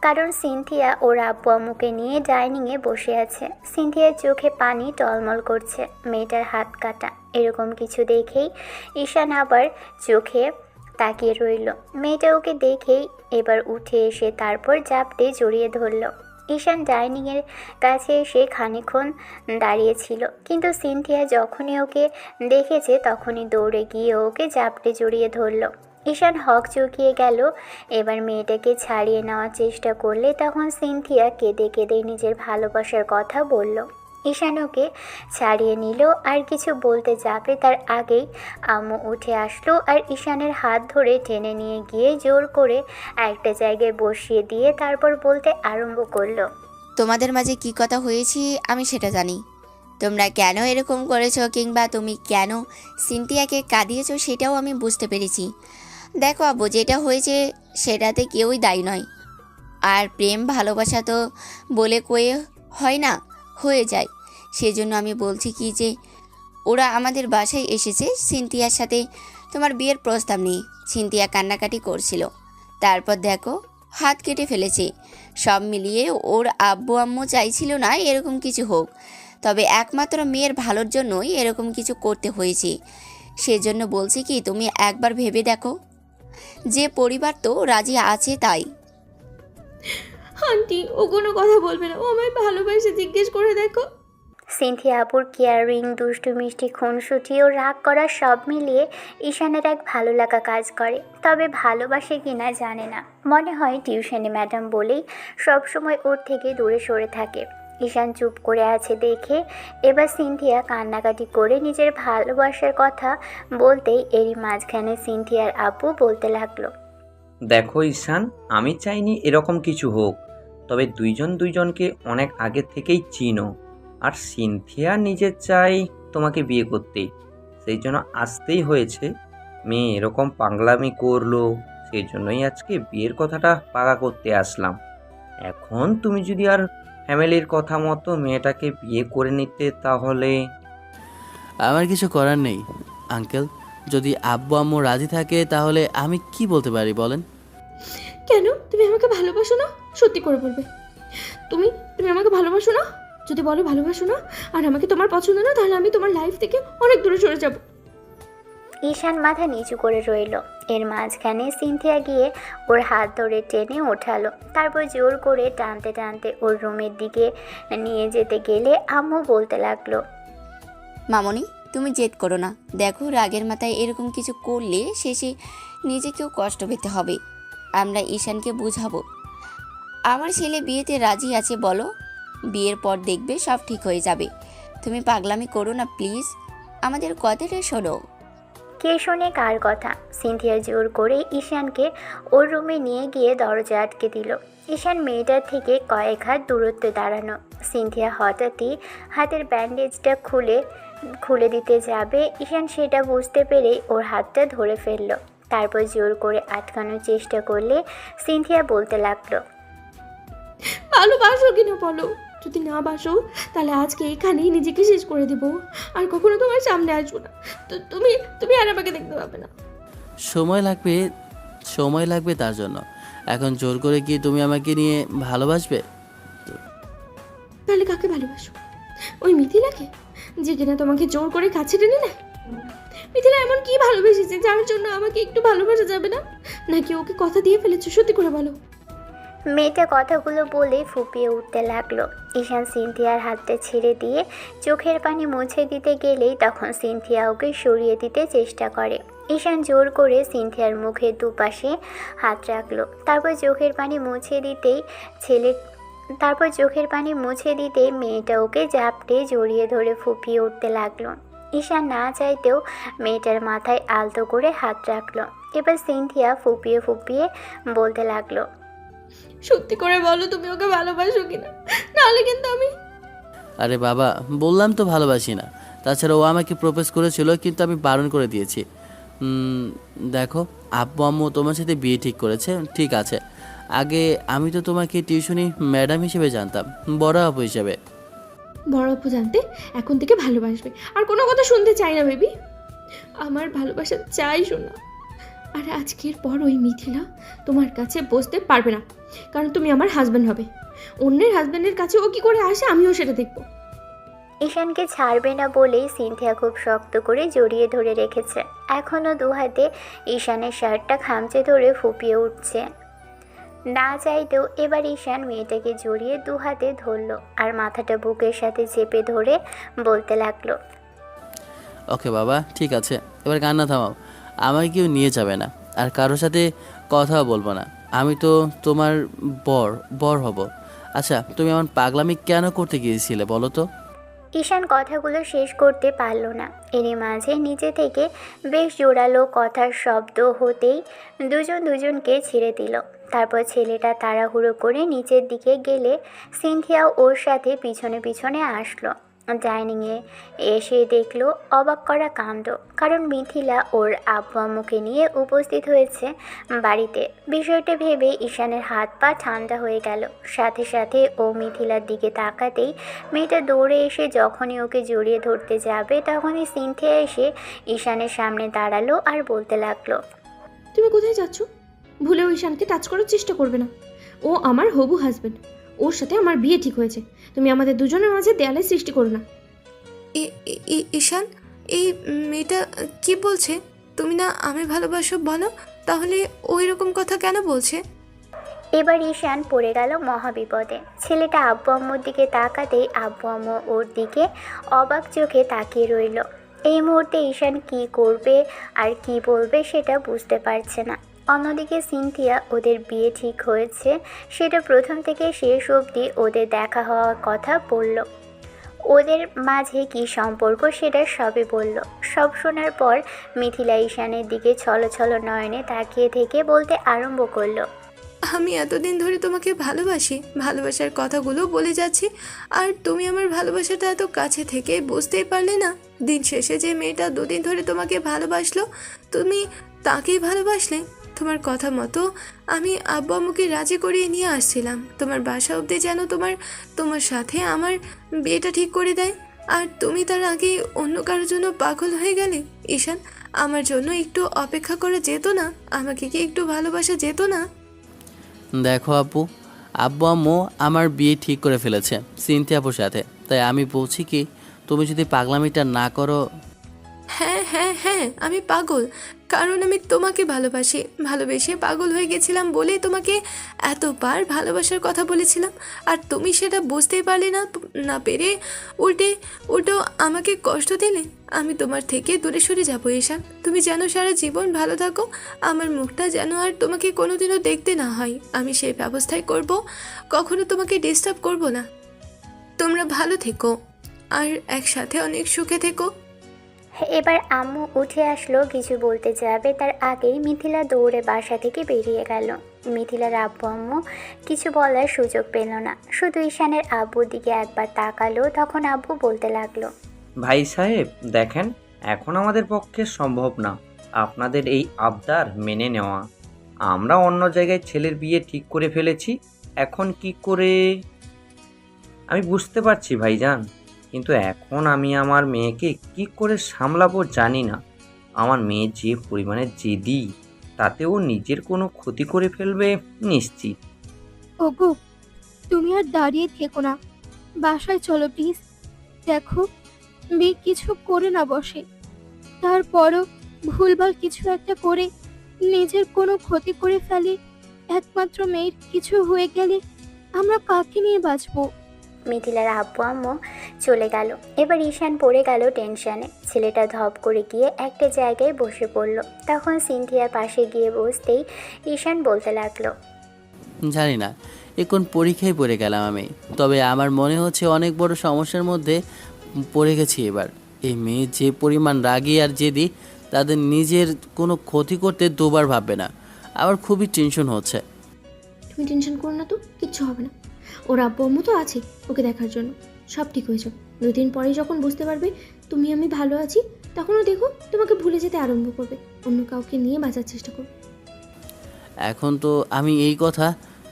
কারণ সিনথিয়া ওর আব্বু আম্মুকে নিয়ে ডাইনিংয়ে বসে আছে। সিনথিয়ার চোখে পানি টলমল করছে, মেয়েটার হাত কাটা। এরকম কিছু দেখেই ঈশান আবার চোখে তাকিয়ে রইল। মেয়েটা ওকে দেখেই এবার উঠে এসে তারপর জাপটে জড়িয়ে ধরল। ঈশান ডাইনিংয়ের কাছে এসে খানিকক্ষণ দাঁড়িয়েছিল, কিন্তু সিনথিয়া যখনই ওকে দেখেছে তখনই দৌড়ে গিয়ে ওকে জাপটে জড়িয়ে ধরল। ঈশান হক চুকিয়ে গেল। এবার মেয়েটাকে ছাড়িয়ে নেওয়ার চেষ্টা করলে তখন সিনথিয়া কেঁদে কেঁদে নিজের ভালোবাসার কথা বলল। ঈশান ওকে ছাড়িয়ে নিল, আর কিছু বলতে যাবে তার আগেই আম্মু উঠে আসলো আর ঈশানের হাত ধরে টেনে নিয়ে গিয়ে জোর করে একটা জায়গায় বসিয়ে দিয়ে তারপর বলতে আরম্ভ করলো, তোমাদের মাঝে কি কথা হয়েছে আমি সেটা জানি। তোমরা কেন এরকম করেছো কিংবা তুমি কেন সিনথিয়াকে কাঁদিয়েছো সেটাও আমি বুঝতে পেরেছি। দেখো আব্বু, যেটা হয়েছে সেটাতে কেউই দায়ী নয়। আর প্রেম ভালোবাসা তো বলে কয়ে হয় না, হয়ে যায়। সেজন্য আমি বলছি কি যে ওরা আমাদের বাসায় এসেছে সিনথিয়ার সাথে তোমার বিয়ের প্রস্তাব নিয়ে। সিনথিয়া কান্নাকাটি করছিল, তারপর দেখো হাত কেটে ফেলেছে। সব মিলিয়ে ওর আব্বু আম্মু চাইছিল না এরকম কিছু হোক, তবে একমাত্র মেয়ের ভালোর জন্যই এরকম কিছু করতে হয়েছে। সেজন্য বলছি কি তুমি একবার ভেবে দেখো, যে পরিবার তো রাজি আছে তাই। আন্টি, ও কোনো কথা বলবে না, ও আমায় ভালোবাসে, জিজ্ঞেস করে দেখো। সিনথিয়া আপুর কেয়ারিং, দুষ্টু মিষ্টি, খুনসুটি ও রাগ করা সব মিলিয়ে ঈশানের এক ভালো লাগা কাজ করে। তবে ভালোবাসে কিনা জানে না, মনে হয় টিউশনে ম্যাডাম বলেই সবসময় ওর থেকে দূরে সরে থাকে। ঈশান চুপ করে আছে দেখে এবার সিনথিয়া কান্নাকাটি করে নিজের ভালোবাসার কথা বলতেই এরই মাঝখানে সিনথিয়ার আপু বলতে লাগলো, দেখো ঈশান, আমি চাইনি এরকম কিছু হোক, তবে দুইজন দুইজনকে অনেক আগে থেকেই চিনো। আর সিনথিয়া নিজে চাই তোমাকে বিয়ে করতে, সেই জন্য আসতেই হয়েছে। মেয়ে এরকম পাগলামি করলো, সেই জন্যই আজকে বিয়ের কথাটা পাকা করতে আসলাম। এখন তুমি যদি আর ফ্যামিলির কথা মতো মেয়েটাকে বিয়ে করে নিতে তাহলে। আমার কিছু করার নেই আঙ্কেল। যদি আব্বু আম্মু রাজি থাকে তাহলে আমি কি বলতে পারি বলেন? কেন তুমি আমাকে ভালোবাসো না? সত্যি করে বলবে, তুমি তুমি আমাকে ভালোবাসো না? যদি বলো ভালোবাসো না আর আমাকে তোমার পছন্দ না, তাহলে আমি তোমার লাইফ থেকে অনেক দূরে সরে যাব। ঈশান মাথা নিচু করে রইল। এর মাঝখানে সিনথিয়া গিয়ে ওর হাত ধরে টেনে ওঠালো, তারপর জোর করে টানতে টানতে ওর রুমের দিকে নিয়ে যেতে গেলে আম্মু বলতে লাগলো, মামনি, তুমি জেদ করো না। দেখো, রাগের মাথায় এরকম কিছু করলে শেষে নিজেকেও কষ্ট পেতে হবে। আমরা ঈশানকে বুঝাবো। আমার ছেলে বিয়েতে রাজি আছে, বলো। বিয়ের পর দেখবে সব ঠিক হয়ে যাবে। তুমি পাগলামি করো না প্লিজ, আমাদের কথাটা শোনো। কে শোনে কার কথা? সিনথিয়া জোর করে ঈশানকে ওর রুমে নিয়ে গিয়ে দরজা আটকে দিল। ঈশান মেয়েটার থেকে কয়েক হাত দূরত্বে দাঁড়ানো। সিনথিয়া হঠাৎই হাতের ব্যান্ডেজটা খুলে দিতে যাবে। ঈশান সেটা বুঝতে পেরেই ওর হাতটা ধরে ফেলল। তারপর জোর করে আটকানোর চেষ্টা করলে সিনথিয়া বলতে লাগলো, ভালোবাসো কিনা বলো। যদি না বাসো তাহলে আজকে এখানেই নিজেকে শেষ করে দেবো, আর কখনো তোমার সামনে আসবো না। তো তুমি আর আমাকে দেখতে পাবে না। সময় লাগবে তার জন্য। এখন জোর করে কি তুমি আমাকে নিয়ে ভালোবাসবে? তাহলে কাকে ভালোবাসো? ওই মিথিলাকে, যে কিনা তোমাকে জোর করে কাছে টেনে নেয়? মিথিলা এমন কি ভালোবেসেছে যার জন্য আমাকে একটু ভালোবাসা যাবে না? নাকি ওকে কথা দিয়ে ফেলেছো? সত্যি করে বলো। মেয়েটা কথাগুলো বলে ফুপিয়ে উঠতে লাগলো। ঈশান সিনথিয়ার হাতটা ছেড়ে দিয়ে চোখের পানি মুছে দিতে গেলেই তখন সিনথিয়া ওকে সরিয়ে দিতে চেষ্টা করে। ঈশান জোর করে সিনথিয়ার মুখের দুপাশে হাত রাখলো। তারপর চোখের পানি মুছে দিতেই মেয়েটা ওকে জাপটে জড়িয়ে ধরে ফুপিয়ে উঠতে লাগলো। ঈশান না চাইতেও মেয়েটার মাথায় আলতো করে হাত রাখলো। এবার সিনথিয়া ফুপিয়ে ফুপিয়ে বলতে লাগলো, সত্যি করে বলো তুমি ওকে ভালোবাসো কিনা, নাহলে কিন্তু আমি। আরে বাবা, বললাম তো ভালোবাসি না। তাছাড়া ও আমাকে প্রপোজ করেছিল, কিন্তু আমি বারণ করে দিয়েছি। দেখো, আব্বু আম্মু তোমার সাথে বিয়ে ঠিক করেছে, ঠিক আছে। আগে আমি তো তোমাকে টিউশনি ম্যাডাম হিসেবে জানতাম, বড় আপু হিসেবে। বড় আপু জানতে এখন থেকে ভালোবাসবে, আর কোনো কথা শুনতে চাই না বেবি। আমার ভালোবাসা চাই শোনা। আর আজকের পর ওই মিথিলা তোমার কাছে বসতে পারবে না, কারণ তুমি আমার হাজব্যান্ড হবে। অন্যের হাজব্যান্ডের কাছে ও কি করে আসে আমিও সেটা দেখব। ঈশানকে ছাড়বে না বলেই সিনথিয়া খুব শক্ত করে জড়িয়ে ধরে রেখেছে। এখনও দু হাতে ঈশানের শার্টটা খামচে ধরে ফুপিয়ে উঠছে। না চাইতেও এবার ঈশান মেয়েটাকে জড়িয়ে দু হাতে ধরলো আর মাথাটা বুকের সাথে চেপে ধরে বলতে লাগলো, ওকে বাবা, ঠিক আছে, এবার কান্না থামাও। আমাকে কেউ নিয়ে যাবে না, আর কারোর সাথে কথাও বলবো না। আমি তো তোমার বর হব। আচ্ছা, তুমি আমার পাগলামি কেন করতে গিয়েছিলে বলো তো? ঈশান কথাগুলো শেষ করতে পারল না। এরই মাঝে নিচে থেকে বেশ জোরালো কথার শব্দ হতেই দুজনকে ছেড়ে দিল। তারপর ছেলেটা তাড়াহুড়ো করে নিচের দিকে গেলে সিনথিয়া ওর সাথে পিছনে পিছনে আসলো। ডাইনিংয়ে এসে দেখলো অবাক করা কাণ্ড, কারণ মিথিলা ওর আব্বু আম্মুকে নিয়ে উপস্থিত হয়েছে বাড়িতে। বিষয়টা ভেবে ঈশানের হাত পা ঠান্ডা হয়ে গেল। সাথে সাথে ও মিথিলার দিকে তাকাতেই মেয়েটা দৌড়ে এসে যখনই ওকে জড়িয়ে ধরতে যাবে তখনই সিনথিয়া এসে ঈশানের সামনে দাঁড়ালো আর বলতে লাগলো, তুমি কোথায় যাচ্ছ? ভুলেও ঈশানকে টাচ করার চেষ্টা করবে না। ও আমার হবু হাজব্যান্ড, ওর সাথে আমার বিয়ে ঠিক হয়েছে। তুমি আমাদের দুজনের মাঝে দেয়ালের সৃষ্টি করো না। ঈশান, এই মেয়েটা কি বলছে? তুমি না আমি ভালোবাসো বলো, তাহলে ওই রকম কথা কেন বলছে? এবার ঈশান পড়ে গেল মহাবিপদে। ছেলেটা আব্বু আম্মুর দিকে তাকাতেই আব্বু আম্মু ওর দিকে অবাক চোখে তাকিয়ে রইল। এই মুহূর্তে ঈশান কি করবে আর কি বলবে সেটা বুঝতে পারছে না। অন্যদিকে সিনথিয়া, ওদের বিয়ে ঠিক হয়েছে সেটা প্রথম থেকে শেষ অবধি ওদের দেখা হওয়ার কথা বলল। ওদের মাঝে কি সম্পর্ক সেটা সবই বলল। সব শোনার পর মিথিলা ঈশানের দিকে ছলছল নয়নে তাকিয়ে থেকে বলতে আরম্ভ করলো, আমি এতদিন ধরে তোমাকে ভালোবাসি, ভালোবাসার কথাগুলো বলে যাচ্ছি, আর তুমি আমার ভালোবাসাটা এত কাছে থেকে বুঝতেই পারলে না। দিন শেষে যে মেয়েটা দুদিন ধরে তোমাকে ভালোবাসলো, তুমি তাকেই ভালোবাসলে। তোমার কথা মতো আমি আব্বু আম্মুকে রাজি করিয়ে নিয়ে আসছিলাম তোমার বাসা অবধি, যেন তোমার সাথে আমার বিয়েটা ঠিক করে দেয়। আর তুমি তার আগে অন্য কারোর জন্য পাগল হয়ে গেলে। ঈশান, আমার জন্য একটু অপেক্ষা করা যেত না? আমাকে কি একটু ভালোবাসা যেত না? দেখো আব্বু আম্মু আমার বিয়ে ঠিক করে ফেলেছে সিনথিয়া আপুর সাথে। তাই আমি বলছি কি, তুমি যদি পাগলামিটা না করো। হ্যাঁ হ্যাঁ হ্যাঁ, আমি পাগল, কারণ আমি তোমাকে ভালোবেসে পাগল হয়ে গেছিলাম বলেই তোমাকে এতবার ভালোবাসার কথা বলেছিলাম, আর তুমি সেটা বুঝতেই পারলে না, না পেরে উল্টো আমাকে কষ্ট দিলে। আমি তোমার থেকে দূরে সরে যাবো ঈশান। তুমি যেন সারা জীবন ভালো থাকো, আমার মুখটা যেন আর তোমাকে কোনোদিনও দেখতে না হয়, আমি সেই ব্যবস্থাই করব। কখনো তোমাকে ডিস্টার্ব করব না। তোমরা ভালো থেকো আর একসাথে অনেক সুখে থেকো। এবার আম্মু উঠে আসলো, কিছু বলতে যাবে তার আগেই মিথিলা দৌড়ে বাসা থেকে বেরিয়ে গেল। মিথিলার আব্বু আম্মু কিছু বলার সুযোগ পেল না, শুধু ঈশানের আব্বুর দিকে একবার তাকালো। তখন আব্বু বলতে লাগলো, ভাই সাহেব দেখেন, এখন আমাদের পক্ষে সম্ভব না আপনাদের এই আবদার মেনে নেওয়া। আমরা অন্য জায়গায় ছেলের বিয়ে ঠিক করে ফেলেছি, এখন কি করে আমি বুঝতে পারছি ভাইজান, কিন্তু এখন আমি আমার মেয়েকে কি করে সামলাবো জানি না। আমার মেয়ে যে পরিমাণে জেদি, তাতে ও নিজের কোনো ক্ষতি করে ফেলবে নিশ্চিত। ওগো, তুমি আর দাঁড়িয়ে থেকো না, বাসায় চলো প্লিজ। দেখো, মেয়ে কিছু করে না বসে, তারপরও ভুলভাল কিছু একটা করে নিজের কোনো ক্ষতি করে ফেলে। একমাত্র মেয়ের কিছু হয়ে গেলে আমরা কাকে নিয়ে বাঁচবো? মিথিলার আব্বু আম্মু চলে গেল। এবার ঈশান পড়ে গেল টেনশনে। ছেলেটা ধপ করে গিয়ে একটা জায়গায় বসে পড়ল। তখন সিনথিয়ার পাশে গিয়ে বসতেই ঈশান বলতে লাগলো, জানি না এখন পরীক্ষায় পড়ে গেলাম আমি, তবে আমার মনে হচ্ছে অনেক বড় সমস্যার মধ্যে পড়ে গেছি এবার। এই মেয়ে যে পরিমাণ রাগী আর জেদি, তাদের নিজের কোনো ক্ষতি করতে দুবার ভাববে না। আমার খুবই টেনশন হচ্ছে। তুমি টেনশন করো না তো, কিচ্ছু হবে না। ওর আব্বু আম্মু তো আছে ওকে দেখার জন্য, সব ঠিক হয়ে যাবে। 2 দিন পরেই যখন বুঝতে পারবে তুমি আমি ভালো আছি, তখনও দেখো তোমাকে ভুলে যেতে আরম্ভ করবে, অন্য কাউকে নিয়ে বাঁচার চেষ্টা করবে। এখন তো আমি এই কথা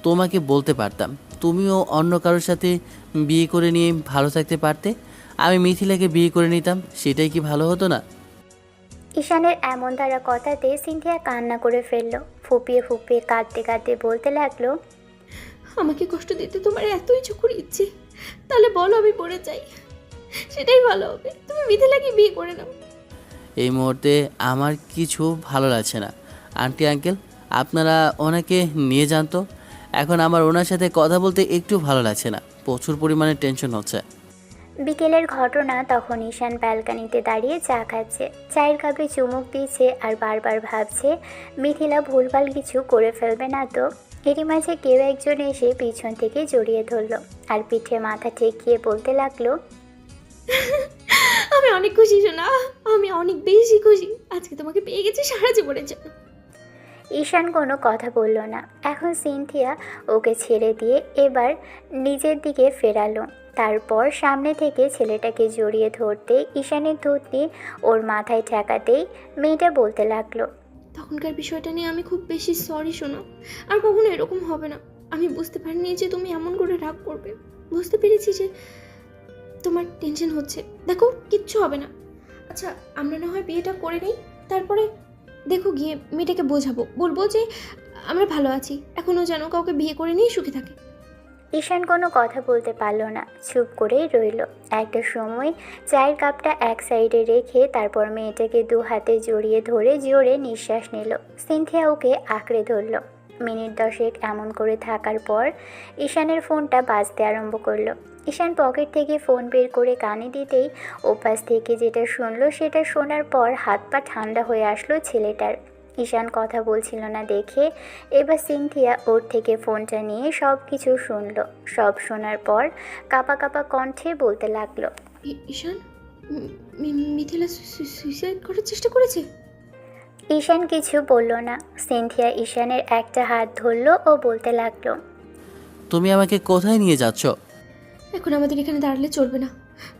তোমাকে বলতে পারতাম, তুমিও অন্য কারোর সাথে বিয়ে করে নিয়ে ভালো থাকতে পারতে। আমি মিথিলাকে বিয়ে করে নিতাম, সেটাই কি ভালো হতো না? ঈশানের এমন দ্বারা কথাতে সিনথিয়া কান্না করে ফেললো। ফুপিয়ে ফুপিয়ে কাঁদতে কাঁদতে বলতে লাগলো, আমাকে কষ্ট দিতে তোমার এত ইচ্ছে করে ইচ্ছে, তাহলে বলো আমি পড়ে যাই, সেটাই ভালো হবে। তুমি মিথিলাকে বিয়ে করে নাও। এই মুহূর্তে আমার কিছু ভালো লাগছে না। আন্টি আঙ্কেল, আপনারা ওনাকে নিয়ে যান তো। এখন আমার ওনার সাথে কথা বলতে একটু ভালো লাগছে না, প্রচুর পরিমাণে টেনশন হচ্ছে। বিকেলের ঘটনা। তখন ঈশান ব্যালকানিতে দাঁড়িয়ে চা খাচ্ছে, চায়ের কাপে চুমুক দিয়েছে আর বারবার ভাবছে মিথিলা ভুলভাল কিছু করে ফেলবে না তো। এরই মাঝে কেউ একজন এসে পিছন থেকে জড়িয়ে ধরলো আর পিঠে মাথা ঠেকিয়ে বলতে লাগলো, আমি অনেক খুশি সোনা, আমি অনেক বেশি খুশি, আজকে তোমাকে পেয়ে গেছি সারা জীবনের জন্য। ঈশান কোনো কথা বলল না। এখন সিনথিয়া ওকে ছেড়ে দিয়ে এবার নিজের দিকে ফেরালো। তারপর সামনে থেকে ছেলেটাকে জড়িয়ে ধরতে ঈশানের ধুতনি ওর মাথায় ঠেকাতেই মেয়েটা বলতে লাগলো, তখনকার বিষয়টা নিয়ে আমি খুব বেশি সরি সোনা, আর কখনো এরকম হবে না। আমি বুঝতে পারিনি যে তুমি এমন করে রাগ করবে, বুঝতে পেরেছি যে তোমার টেনশন হচ্ছে। দেখো কিচ্ছু হবে না। আচ্ছা আমরা না হয় বিয়েটা করে নিই, তারপরে দেখো গিয়ে মেয়েটাকে বোঝাবো, বলবো যে আমরা ভালো আছি, এখনও যেন কাউকে বিয়ে করে নিয়ে সুখে থাকে। ঈশান কোনো কথা বলতে পারলো না, চুপ করেই রইল। একটা সময় চায়ের কাপটা এক সাইডে রেখে তারপর মেয়েটাকে 2 হাতে জড়িয়ে ধরে জোরে নিঃশ্বাস নিল। সিনথিয়া ওকে আঁকড়ে ধরল। মিনিট 10 এমন করে থাকার পর ঈশানের ফোনটা বাজতে আরম্ভ করলো। ঈশান পকেট থেকে ফোন বের করে কানে দিতেই ওপাশ থেকে যেটা শুনলো সেটা শোনার পর হাত পা ঠান্ডা হয়ে আসলো ছেলেটার। ঈশান কথা বলছিল না দেখে এবার সিনথিয়া ওর থেকে ফোনটা নিয়ে সব কিছু শুনলো। সব শোনার পর কাঁপা কাঁপা কণ্ঠে বলতে লাগলো, ঈশান, মিথিলা সুইসাইড করার চেষ্টা করেছে? ঈশান কিছু বলল না। সিনথিয়া ঈশানের একটা হাত ধরলো ও বলতে লাগলো, তুমি আমাকে কোথায় নিয়ে যাচ্ছ? এখন আমাদের এখানে দাঁড়ালে চলবে না।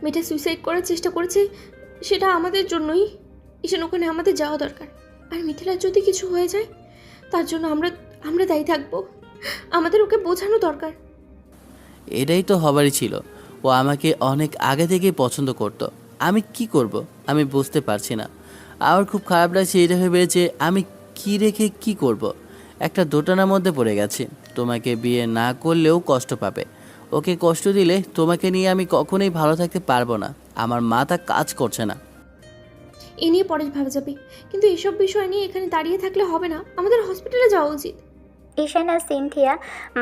মেয়েটা সুইসাইড করার চেষ্টা করেছে, সেটা আমাদের জন্যই। ঈশান, ওখানে আমাদের যাওয়া দরকার। আর মিথিলার যদি কিছু হয়ে যায় তার জন্য আমরা দায়ী থাকবো। আমাদের ওকে বোঝানো দরকার। এটাই তো হবারই ছিল। ও আমাকে অনেক আগে থেকেই পছন্দ করত। আমি কি করব আমি বুঝতে পারছি না। আমার খুব খারাপ লাগছে এটা ভেবে যে আমি কি রেখে কি করব। একটা দোটানার মধ্যে পড়ে গেছি। তোমাকে বিয়ে না করলেও কষ্ট পাবে, ওকে কষ্ট দিলে তোমাকে নিয়ে আমি কখনোই ভালো থাকতে পারবো না। আমার মাথা কাজ করছে না। এ নিয়ে পরে ভাবা যাবে, কিন্তু এসব বিষয় নিয়ে এখানে দাঁড়িয়ে থাকলে হবে না, আমাদের হসপিটালে যাওয়া উচিত। ঈশান আর সিনথিয়া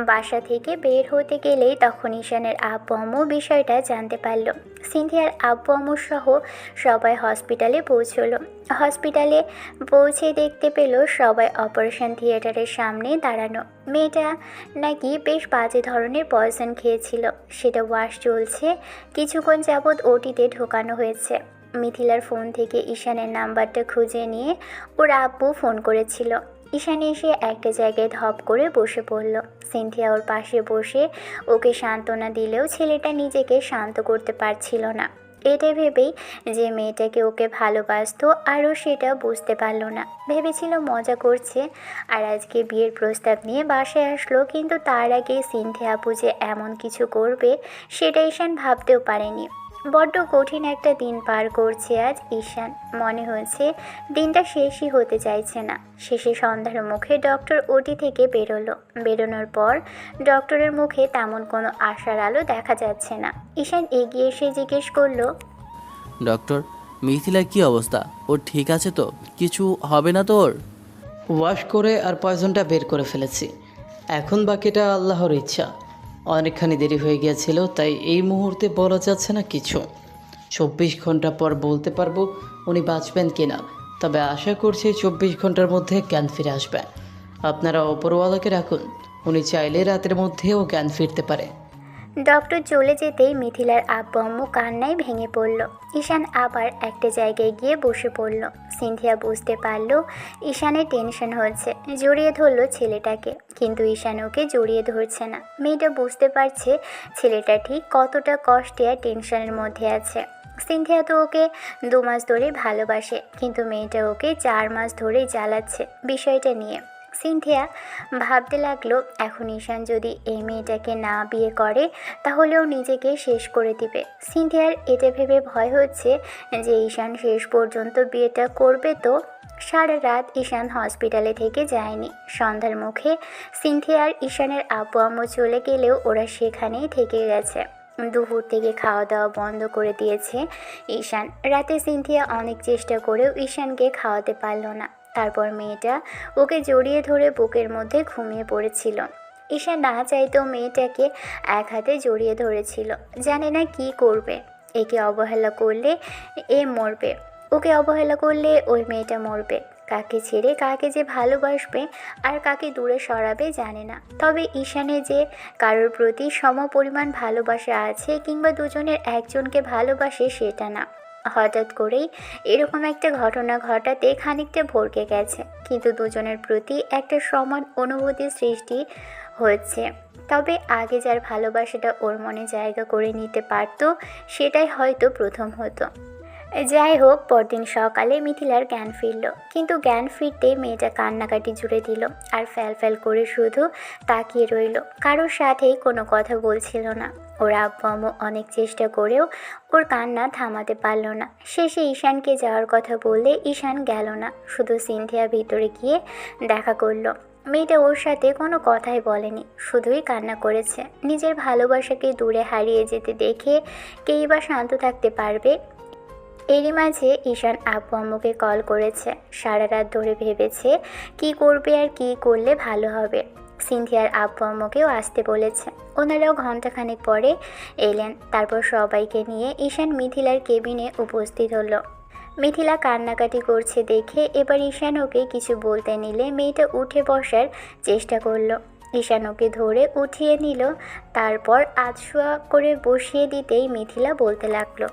বাসা থেকে বের হতে গেলেই তখন ঈশানের আব্বু আম্মু বিষয়টা জানতে পারল। সিনথিয়ার আব্বু আম্মু সহ সবাই হসপিটালে পৌঁছলো। হসপিটালে পৌঁছে দেখতে পেল সবাই অপারেশন থিয়েটারের সামনে দাঁড়ানো। মেয়েটা নাকি বেশ বাজে ধরনের পয়জন খেয়েছিল, সেটা ওয়াশ চলছে, কিছুক্ষণ যাবৎ ওটিতে ঢোকানো হয়েছে। মিথিলার ফোন থেকে ঈশানের নাম্বারটা খুঁজে নিয়ে ওর আব্বু ফোন করেছিল। ঈশান এসে একটা জায়গায় ধপ করে বসে পড়ল। সিনথিয়া ওর পাশে বসে ওকে সান্ত্বনা দিলেও ছেলেটা নিজেকে শান্ত করতে পারছিল না। এটা ভেবেই যে মেয়েটাকে ওকে ভালোবাসতো আরও সেটা বুঝতে পারল না। ভেবেছিল মজা করছে আর আজকে বিয়ের প্রস্তাব নিয়ে বাসায় আসলো, কিন্তু তার আগে সিনথিয়া আপু যে এমন কিছু করবে সেটা ঈশান ভাবতেও পারেনি। বড্ড কঠিন একটা দিন পার করছে আজ ঈশান। মনে হচ্ছে দিনটা শেষই হতে চাইছে না। শেষে সন্ধ্যার মুখে ডক্টর ওটি থেকে বেরোনোর পর ডক্টরের মুখে তেমন কোনো আশার আলো দেখা যাচ্ছে না। ঈশান এগিয়ে এসে জিজ্ঞেস করলো, ডক্টর, মিথিলার কি অবস্থা? ওর ঠিক আছে তো? কিছু হবে না তো ওর? ওয়াশ করে আর পয়জনটা বের করে ফেলেছি, এখন বাকিটা আল্লাহর ইচ্ছা। অনেকখানি দেরি হয়ে গিয়েছিল, তাই এই মুহূর্তে বলা যাচ্ছে না কিছু। 24 ঘন্টা পর বলতে পারবো উনি বাঁচবেন কিনা, তবে আশা করছি 24 ঘন্টার মধ্যে জ্ঞান ফিরে আসবে। আপনারা ওপরওয়ালাকে রাখুন, উনি চাইলে রাতের মধ্যেও জ্ঞান ফিরতে পারে। ডক্টর চলে যেতেই মিথিলার আব্বু আম্মু কান্নায় ভেঙে পড়ল। ঈশান আবার একটা জায়গায় গিয়ে বসে পড়ল। সিনথিয়া বুঝতে পারল ঈশানের টেনশন হচ্ছে, জড়িয়ে ধরলো ছেলেটাকে, কিন্তু ঈশান ওকে জড়িয়ে ধরছে না। মেয়েটা বুঝতে পারছে ছেলেটা ঠিক কতটা কষ্টে আর টেনশনের মধ্যে আছে। সিনথিয়া তো ওকে 2 মাস ধরে ভালোবাসে, কিন্তু মেয়েটা ওকে 4 মাস ধরেই জ্বালাচ্ছে বিষয়টা নিয়ে। সিনথিয়া ভাবতে লাগলো এখন ঈশান যদি এই মেয়েটাকে না বিয়ে করে তাহলেও নিজেকে শেষ করে দিবে। সিনথিয়ার এটা ভেবে ভয় হচ্ছে যে ঈশান শেষ পর্যন্ত বিয়েটা করবে তো। সারা রাত ঈশান হসপিটালে থেকে যায়নি। সন্ধ্যার মুখে সিনথিয়া আর ঈশানের আব্বু আম্মু চলে গেলেও ওরা সেখানেই থেকে গেছে। দুপুর থেকে খাওয়া দাওয়া বন্ধ করে দিয়েছে ঈশান। রাতে সিনথিয়া অনেক চেষ্টা করেও ঈশানকে খাওয়াতে পারল না। তারপর মেয়েটা ওকে জড়িয়ে ধরে বুকের মধ্যে ঘুমিয়ে পড়েছিল। ঈশান না চাইতেও মেয়েটাকে এক হাতে জড়িয়ে ধরেছিল, জানে না কি করবে। একে অবহেলা করলে এ মরবে, ওকে অবহেলা করলে ওই মেয়েটা মরবে। কাকে ছেড়ে কাকে যে ভালোবাসবে আর কাকে দূরে সরাবে জানে না। তবে ঈশানের যে কারোর প্রতি সমপরিমাণ ভালোবাসা আছে কিংবা দুজনের একজনকে ভালোবাসে সেটা না। হঠাৎ করেই এরকম একটা ঘটনা ঘটাতে খানিকটা ভরকে গেছে, কিন্তু দুজনের প্রতি একটা সমান অনুভূতি সৃষ্টি হচ্ছে। তবে আগে যার ভালোবাসাটা ওর মনে জায়গা করে নিতে পারতো সেটাই হয়তো প্রথম হতো। যাই হোক, পরদিন সকালে মিথিলার জ্ঞান ফিরল, কিন্তু জ্ঞান ফিরতে মেয়েটা কান্নাকাটি জুড়ে দিল আর ফ্যাল করে শুধু তাকিয়ে রইল, কারোর সাথেই কোনো কথা বলছিল না। ওর আব্বু আম্মু অনেক চেষ্টা করেও ওর কান্না থামাতে পারল না। শেষে ঈশানকে যাওয়ার কথা বললে ঈশান গেল না, শুধু সিনথিয়া ভিতরে গিয়ে দেখা করলো। মেয়েটা ওর সাথে কোনো কথাই বলেনি, শুধুই কান্না করেছে। নিজের ভালোবাসাকে দূরে হারিয়ে যেতে দেখে কেই বা শান্ত থাকতে পারবে। এরই মাঝে ঈশান আব্বু আম্মুকে কল করেছে। সারা রাত ধরে ভেবেছে কি করবে আর কি করলে ভালো হবে। সিনথিয়ার আব্বু আম্মুকেও আসতে বলেছে। ওনারাও ঘন্টাখানেক পরে এলেন। তারপর সবাইকে নিয়ে ঈশান মিথিলার কেবিনে উপস্থিত হলো। মিথিলা কান্নাকাটি করছে দেখে এবার ঈশান ওকে কিছু বলতে নিলে মেয়েটা উঠে বসার চেষ্টা করলো। ঈশান ওকে ধরে উঠিয়ে নিল, তারপর আধশোয়া করে বসিয়ে দিতেই মিথিলা বলতে লাগলো,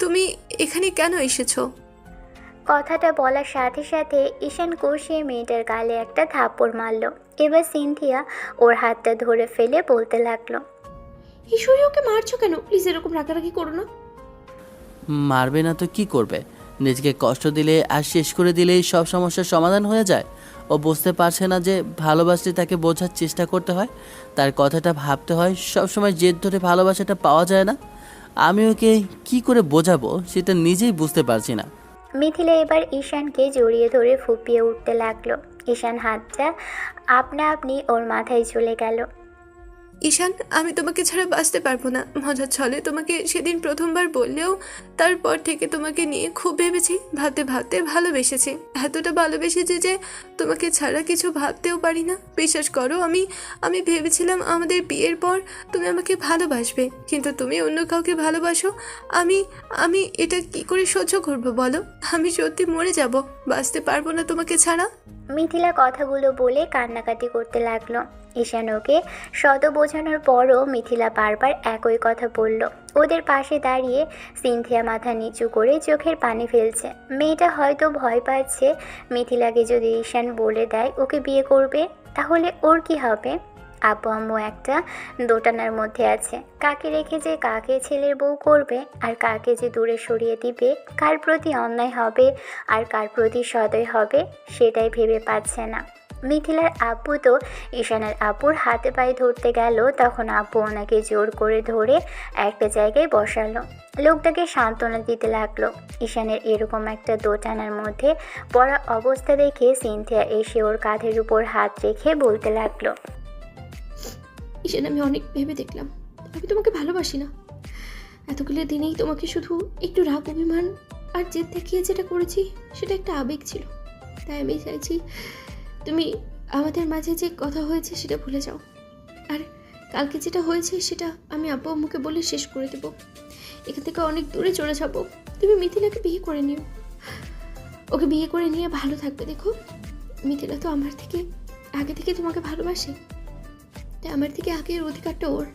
তুমি এখানে কেন এসেছো? কথাটা বলার সাথে সাথে ঈশান কষিয়ে মেয়েটার গালে একটা থাপ্পড় মারল। এবার সিনথিয়া ওর হাতটা ধরে ফেলে বলতে লাগলো, ঈশ্বরী, ওকে মারছো কেন? প্লিজ এরকম রাগারাগি করো না। মারবে না তো কি করবে? নিজেকে কষ্ট দিলে আর শেষ করে দিলেই সব সমস্যার সমাধান হয়ে যায়। ও বুঝতে পারছে না যে ভালোবাসলে তাকে বোঝার চেষ্টা করতে হয়, তার কথাটা ভাবতে হয়। সবসময় জেদ ধরে ভালোবাসাটা পাওয়া যায় না। আমি ওকে কি করে বোঝাবো সেটা নিজেই বুঝতে পারছি না। মিথিলা এবার ঈশানকে জড়িয়ে ধরে ফুপিয়ে উঠতে লাগলো। ঈশান হাতটা আপনা আপনি ওর মাথায় চলে গেল। ঈশান, আমি তোমাকে ছাড়া বাঁচতে পারবো না। মজার ছলে তোমাকে সেদিন প্রথমবার বললেও তারপর থেকে তোমাকে নিয়ে খুব ভেবেছি, ভাবতে ভাবতে ভালোবেসেছি। এতটা ভালোবেসেছি যে তোমাকে ছাড়া কিছু ভাবতেও পারি না। বিশ্বাস করো, আমি ভেবেছিলাম আমাদের বিয়ের পর তুমি আমাকে ভালোবাসবে, কিন্তু তুমি অন্য কাউকে ভালোবাসো। আমি আমি এটা কি করে সহ্য করবো বলো? আমি সত্যি মরে যাব, বাঁচতে পারবো না তোমাকে ছাড়া। মিথিলা কথাগুলো বলে কান্নাকাটি করতে লাগলো। ঈশান ওকে শত বোঝানোর পরও মিথিলা বারবার একই কথা বলল। ওদের পাশে দাঁড়িয়ে সিনথিয়া মাথা নিচু করে চোখের পানি ফেলছে। মেয়েটা হয়তো ভয় পাচ্ছে, মিথিলাকে যদি ঈশান বলে দেয় ওকে বিয়ে করবে, তাহলে ওর কি হবে? আব্বু আম্মু একটা দোটানার মধ্যে আছে। কাকে রেখে যে কাকে ছেলের বউ করবে, আর কাকে যে দূরে সরিয়ে দিবে, কার প্রতি অন্যায় হবে আর কার প্রতি সদয় হবে, সেটাই ভেবে পাচ্ছে না। মিথিলার আব্বু তো ঈশানের আব্বুর হাতে পায়ে ধরতে গেল, তখন আব্বু ওনাকে জোর করে ধরে একটা জায়গায় বসালো। লোকটাকে সান্ত্বনা দিতে লাগলো। ঈশানের এরকম একটা দোটানার মধ্যে পড়া অবস্থা দেখে সিনথিয়া এসে ওর কাঁধের উপর হাত রেখে বলতে লাগলো, ঈশান, আমি অনেক ভেবে দেখলাম আমি তোমাকে ভালোবাসি না। এতগুলো দিনেই তোমাকে শুধু একটু রাগ অভিমান আর জেদ দেখিয়ে যেটা করেছি সেটা একটা আবেগ ছিল। তাই আমি চাইছি তুমি আমাদের মাঝে যে কথা হয়েছে সেটা ভুলে যাও। আর কালকে যেটা হয়েছে সেটা আমি আব্বু আম্মুকে বলে শেষ করে দেবো। এখান থেকে অনেক দূরে চলে যাবো। তুমি মিথিলাকে বিয়ে করে নিও, ওকে বিয়ে করে নিয়ে ভালো থাকবে। দেখো, মিথিলা তো আমার থেকে আগে থেকে তোমাকে ভালোবাসে, তাই আমার থেকে আগের অধিকারটা ওর।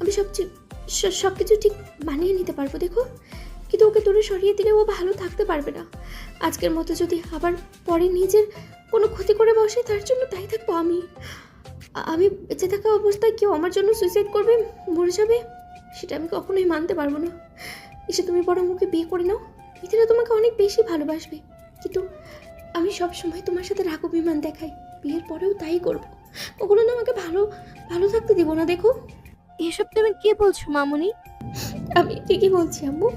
আমি সব কিছু ঠিক মানিয়ে নিতে পারবো। দেখো, কিন্তু ওকে দূরে সরিয়ে দিলে ও ভালো থাকতে পারবে না। আজকের মতো যদি আবার পরে নিজের কোনো ক্ষতি করে বসে, তার জন্য তাই থাকবো আমি বেঁচে থাকা অবস্থায় কেউ আমার জন্য সুইসাইড করবে, মরে যাবে, সেটা আমি কখনোই মানতে পারবো না। এসে তুমি বরং ওকে বিয়ে করে নাও। মিথিলা তোমাকে অনেক বেশি ভালোবাসবে, কিন্তু আমি সব সময় তোমার সাথে রাগ অভিমান দেখাই, বিয়ের পরেও তাই করবো। কখনো না আমাকে ভালো থাকতে দিব না। দেখো, এসব তুমি কি বলছো মামুনি? আমি ঠিকই বলছি আম্মু।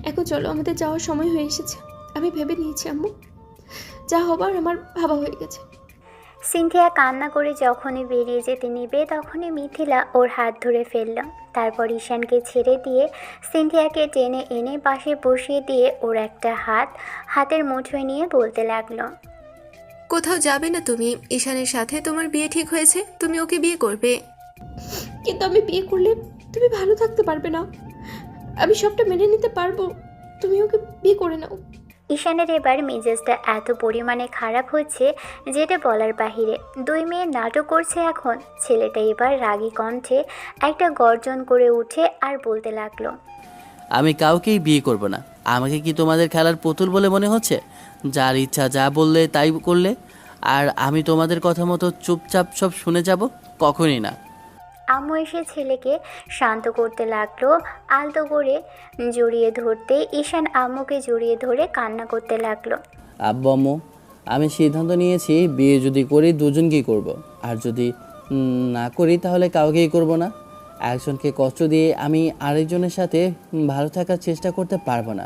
এখন চলো, আমাদের যাওয়ার সময় হয়ে এসেছে। আমি ভেবে নিয়েছি আম্মু, যা হবার আমার ভাবা হয়ে গেছে। সিনথিয়া কান্না করে যখনই বেরিয়ে যেতে নিবে, তখনই মিথিলা ওর হাত ধরে ফেলল। তারপর ঈশানকে ছেড়ে দিয়ে সিনথিয়াকে টেনে এনে পাশে বসিয়ে দিয়ে ওর একটা হাতের মুঠোয় নিয়ে বলতে লাগলো, কোথাও যাবে না তুমি। ঈশানের সাথে তোমার বিয়ে ঠিক হয়েছে, তুমি ওকে বিয়ে করবে। কিন্তু আমি বিয়ে করলে তুমি ভালো থাকতে পারবে না। আমি সবটা মেনে নিতে পারবো, তুমি ওকে বিয়ে করে নাও। ঈশানের এবার মেজাজটা এত পরিমাণে খারাপ হচ্ছে যেটা বলার বাহিরে। দুই মেয়ে নাটক করছে এখন। ছেলেটা এবার রাগী কণ্ঠে একটা গর্জন করে উঠে আর বলতে লাগলো, আমি কাউকেই বিয়ে করব না। আমাকে কি তোমাদের খেলার পুতুল বলে মনে হচ্ছে? যার ইচ্ছা যা বললে তাই করলে, আর আমি তোমাদের কথা মতো চুপচাপ সব শুনে যাব? কখনই না। আম্মু এসে ছেলেকে শান্ত করতে লাগলো। আলতো করে জড়িয়ে ধরতে ঈশান আম্মুকে জড়িয়ে ধরে কান্না করতে লাগলো। আব্বু আম্মু, আমি সিদ্ধান্ত নিয়েছি বিয়ে যদি করি দুজনকেই করব, আর যদি না করি তাহলে কাউকেই করব না। একজনকে কষ্ট দিয়ে আমি আরেকজনের সাথে ভালো থাকার চেষ্টা করতে পারবো না।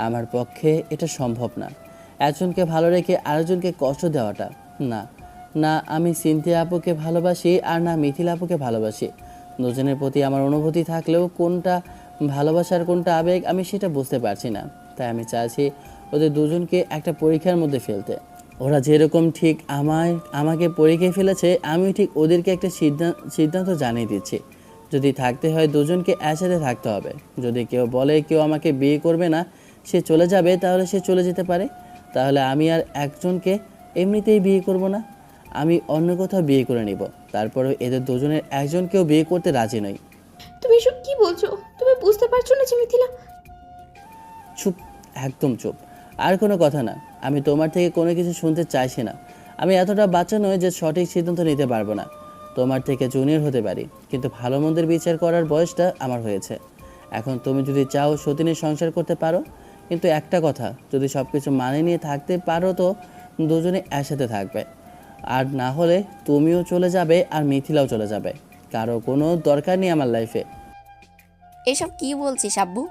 আমার পক্ষে এটা সম্ভব না। একজনকে ভালো রেখে আরেকজনকে কষ্ট দেওয়াটা না। না আমি সিনথিয়া আপুকে ভালোবাসি, আর না মিথিলা আপুকে ভালোবাসি। দুজনের প্রতি আমার অনুভূতি থাকলেও কোনটা ভালোবাসার কোনটা আবেগ আমি সেটা বুঝতে পারছি না। তাই আমি চাইছি ওদের দুজনকে একটা পরীক্ষার মধ্যে ফেলতে। ওরা যেরকম ঠিক আমাকে পরীক্ষায় ফেলেছে, আমি ঠিক ওদেরকে একটা সিদ্ধান্ত জানিয়ে দিচ্ছি। যদি থাকতে হয় দুজনকে একসাথে থাকতে হবে। যদি কেউ বলে কেউ আমাকে বিয়ে করবে না, সে চলে যাবে, তাহলে সে চলে যেতে পারে। তাহলে আমি আর একজনকে এমনিতেই বিয়ে করব না, আমি অন্য কোথাও বিয়ে করে নিব। তারপরেও এদের দুজনের একজনকেও বিয়ে করতে রাজি নই। তুমি এসব কি বলছো? তুমি বুঝতে পারছো না যে মিথিলা? চুপ, একদম চুপ। আর কোনো কথা না। আমি তোমার থেকে কোনো কিছু শুনতে চাইছি না। আমি এতটা বাচ্চা নই যে সঠিক সিদ্ধান্ত নিতে পারবো না। তোমার থেকে জুনিয়র হতে পারি, কিন্তু ভালো মন্দের বিচার করার বয়সটা আমার হয়েছে। এখন তুমি যদি চাও সতীনের সংসার করতে পারো, কিন্তু একটা কথা, যদি সব কিছু মানে নিয়ে থাকতে পারো তো দুজনে একসাথে থাকবে। আর না হলে তুমিও চলে যাবে আর মিথিলাও চলে যাবে। কারো কোনো দরকার নেই আমার লাইফে। এসব কি বলছিস আব্বু?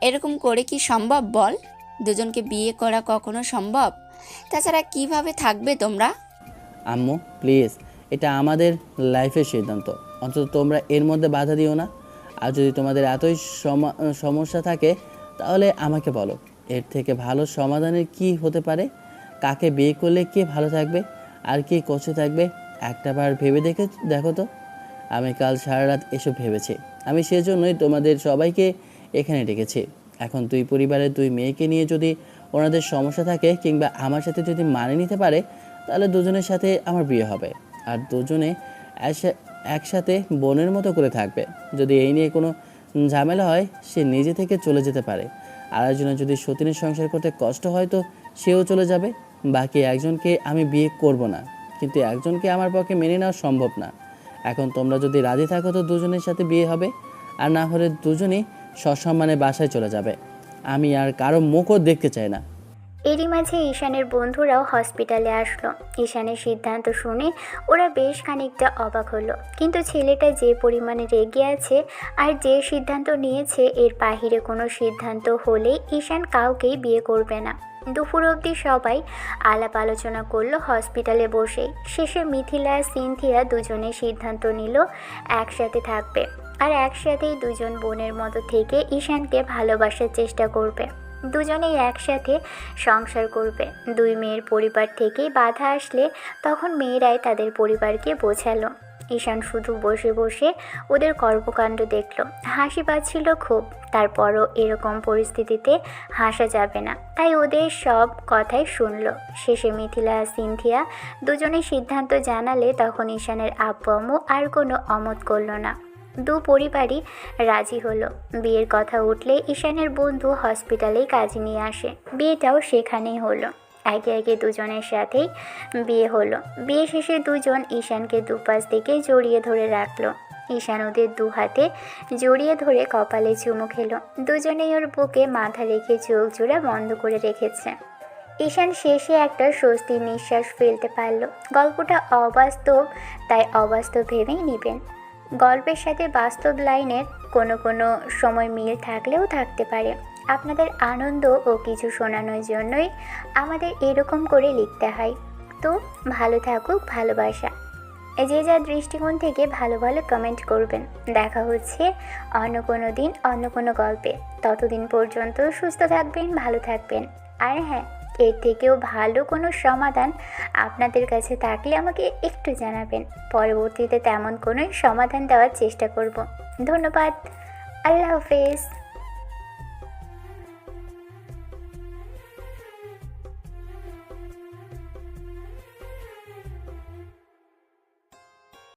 এরকম করে কি সম্ভব বল? দুজনকে বিয়ে করা কখনো সম্ভব? তাছাড়া কিভাবে থাকবে তোমরা? আম্মু প্লিজ, এটা আমাদের লাইফের সিদ্ধান্ত। অন্তত তোমরা এর মধ্যে বাধা দিও না। আর যদি তোমাদের এতই সমস্যা থাকে তাহলে আমাকে বলো, এর থেকে ভালো সমাধানের কি হতে পারে? কাকে বিয়ে করলে কে ভালো থাকবে আর কে কষ্টে থাকবে একটাবার ভেবে দেখো তো। আমি কাল সারা রাত এসব ভেবেছি। আমি সেজন্যই তোমাদের সবাইকে এখানে ডেকেছি। এখন দুই পরিবারের দুই মেয়েকে নিয়ে যদি ওনাদের সমস্যা থাকে কিংবা আমার সাথে যদি মানিয়ে নিতে পারে তাহলে দুজনের সাথে আমার বিয়ে হবে আর দুজনে একসাথে বোনের মতো করে থাকবে। যদি এই নিয়ে কোনো ঝামেলা হয় সে নিজে থেকে চলে যেতে পারে। আর একজনের যদি সতীনের সংসার করতে কষ্ট হয় তো সেও চলে যাবে। বাকি একজনকে আমি বিয়ে করব না, কিন্তু একজনকে আমার পক্ষে মেনে নেওয়া সম্ভব না। এখন তোমরা যদি রাজি থাকো তো দুজনের সাথে বিয়ে হবে, আর না হলে দুজনেই সসম্মানে বাসায় চলে যাবে। আমি আর কারো মুখও দেখতে চাই না। এরই মাঝে ঈশানের বন্ধুরাও হসপিটালে আসলো। ঈশানের সিদ্ধান্ত শুনে ওরা বেশ খানিকটা অবাক হলো, কিন্তু ছেলেটা যে পরিমাণে রেগে আছে আর যে সিদ্ধান্ত নিয়েছে এর বাহিরে কোনো সিদ্ধান্ত হলেই ঈশান কাউকেই বিয়ে করবে না। দুপুর অবধি সবাই আলাপ আলোচনা করলো হসপিটালে বসেই। শেষে মিথিলা আর সিনথিয়া দুজনে সিদ্ধান্ত নিল একসাথে থাকবে আর একসাথেই দুজন বোনের মতো থেকে ঈশানকে ভালোবাসার চেষ্টা করবে। দুজনেই একসাথে সংসার করবে। দুই মেয়ের পরিবার থেকেই বাধা আসলে তখন মেয়েরাই তাদের পরিবারকে বোঝালো। ঈশান শুধু বসে বসে ওদের কর্মকাণ্ড দেখলো, হাসি পাচ্ছিল খুব। তারপরও এরকম পরিস্থিতিতে হাসা যাবে না, তাই ওদের সব কথাই শুনলো। শেষে মিথিলা আর সিনথিয়া দুজনে সিদ্ধান্ত জানালে তখন ঈশানের আব্বু আম্মু আর কোনো অমত করলো না। দু পরিবারই রাজি হলো। বিয়ের কথা উঠলে ঈশানের বন্ধু হসপিটালেই কাজ নিয়ে আসে। বিয়েটাও সেখানেই হলো। একে একে দুজনের সাথেই বিয়ে হলো। বিয়ে শেষে দুজন ঈশানকে দুপাশ থেকে জড়িয়ে ধরে রাখলো। ঈশান ওদের দু হাতে জড়িয়ে ধরে কপালে চুমু খেলো। দুজনেই ওর বুকে মাথা রেখে চোখ জোড়া বন্ধ করে রেখেছে। ঈশান শেষে একটা স্বস্তির নিঃশ্বাস ফেলতে পারল। গল্পটা অবাস্তব, তাই অবাস্তব ভেবেই নেবেন। গল্পের সাথে বাস্তব লাইনের কোনো কোনো সময় মিল থাকলেও থাকতে পারে। আপনাদের আনন্দ ও কিছু শোনানোর জন্যই আমাদের এরকম করে লিখতে হয়। তো ভালো থাকুক ভালোবাসা। যে যার দৃষ্টিকোণ থেকে ভালো ভালো কমেন্ট করবেন। দেখা হচ্ছে অন্য কোনো দিন অন্য কোনো গল্পে। ততদিন পর্যন্ত সুস্থ থাকবেন, ভালো থাকবেন। আর হ্যাঁ, এর থেকেও ভালো কোনো সমাধান আপনাদের কাছে থাকলে আমাকে একটু জানাবেন। পরবর্তীতে তেমন কোনো সমাধান দেওয়ার চেষ্টা করব। ধন্যবাদ। আল্লাহ হাফেজ।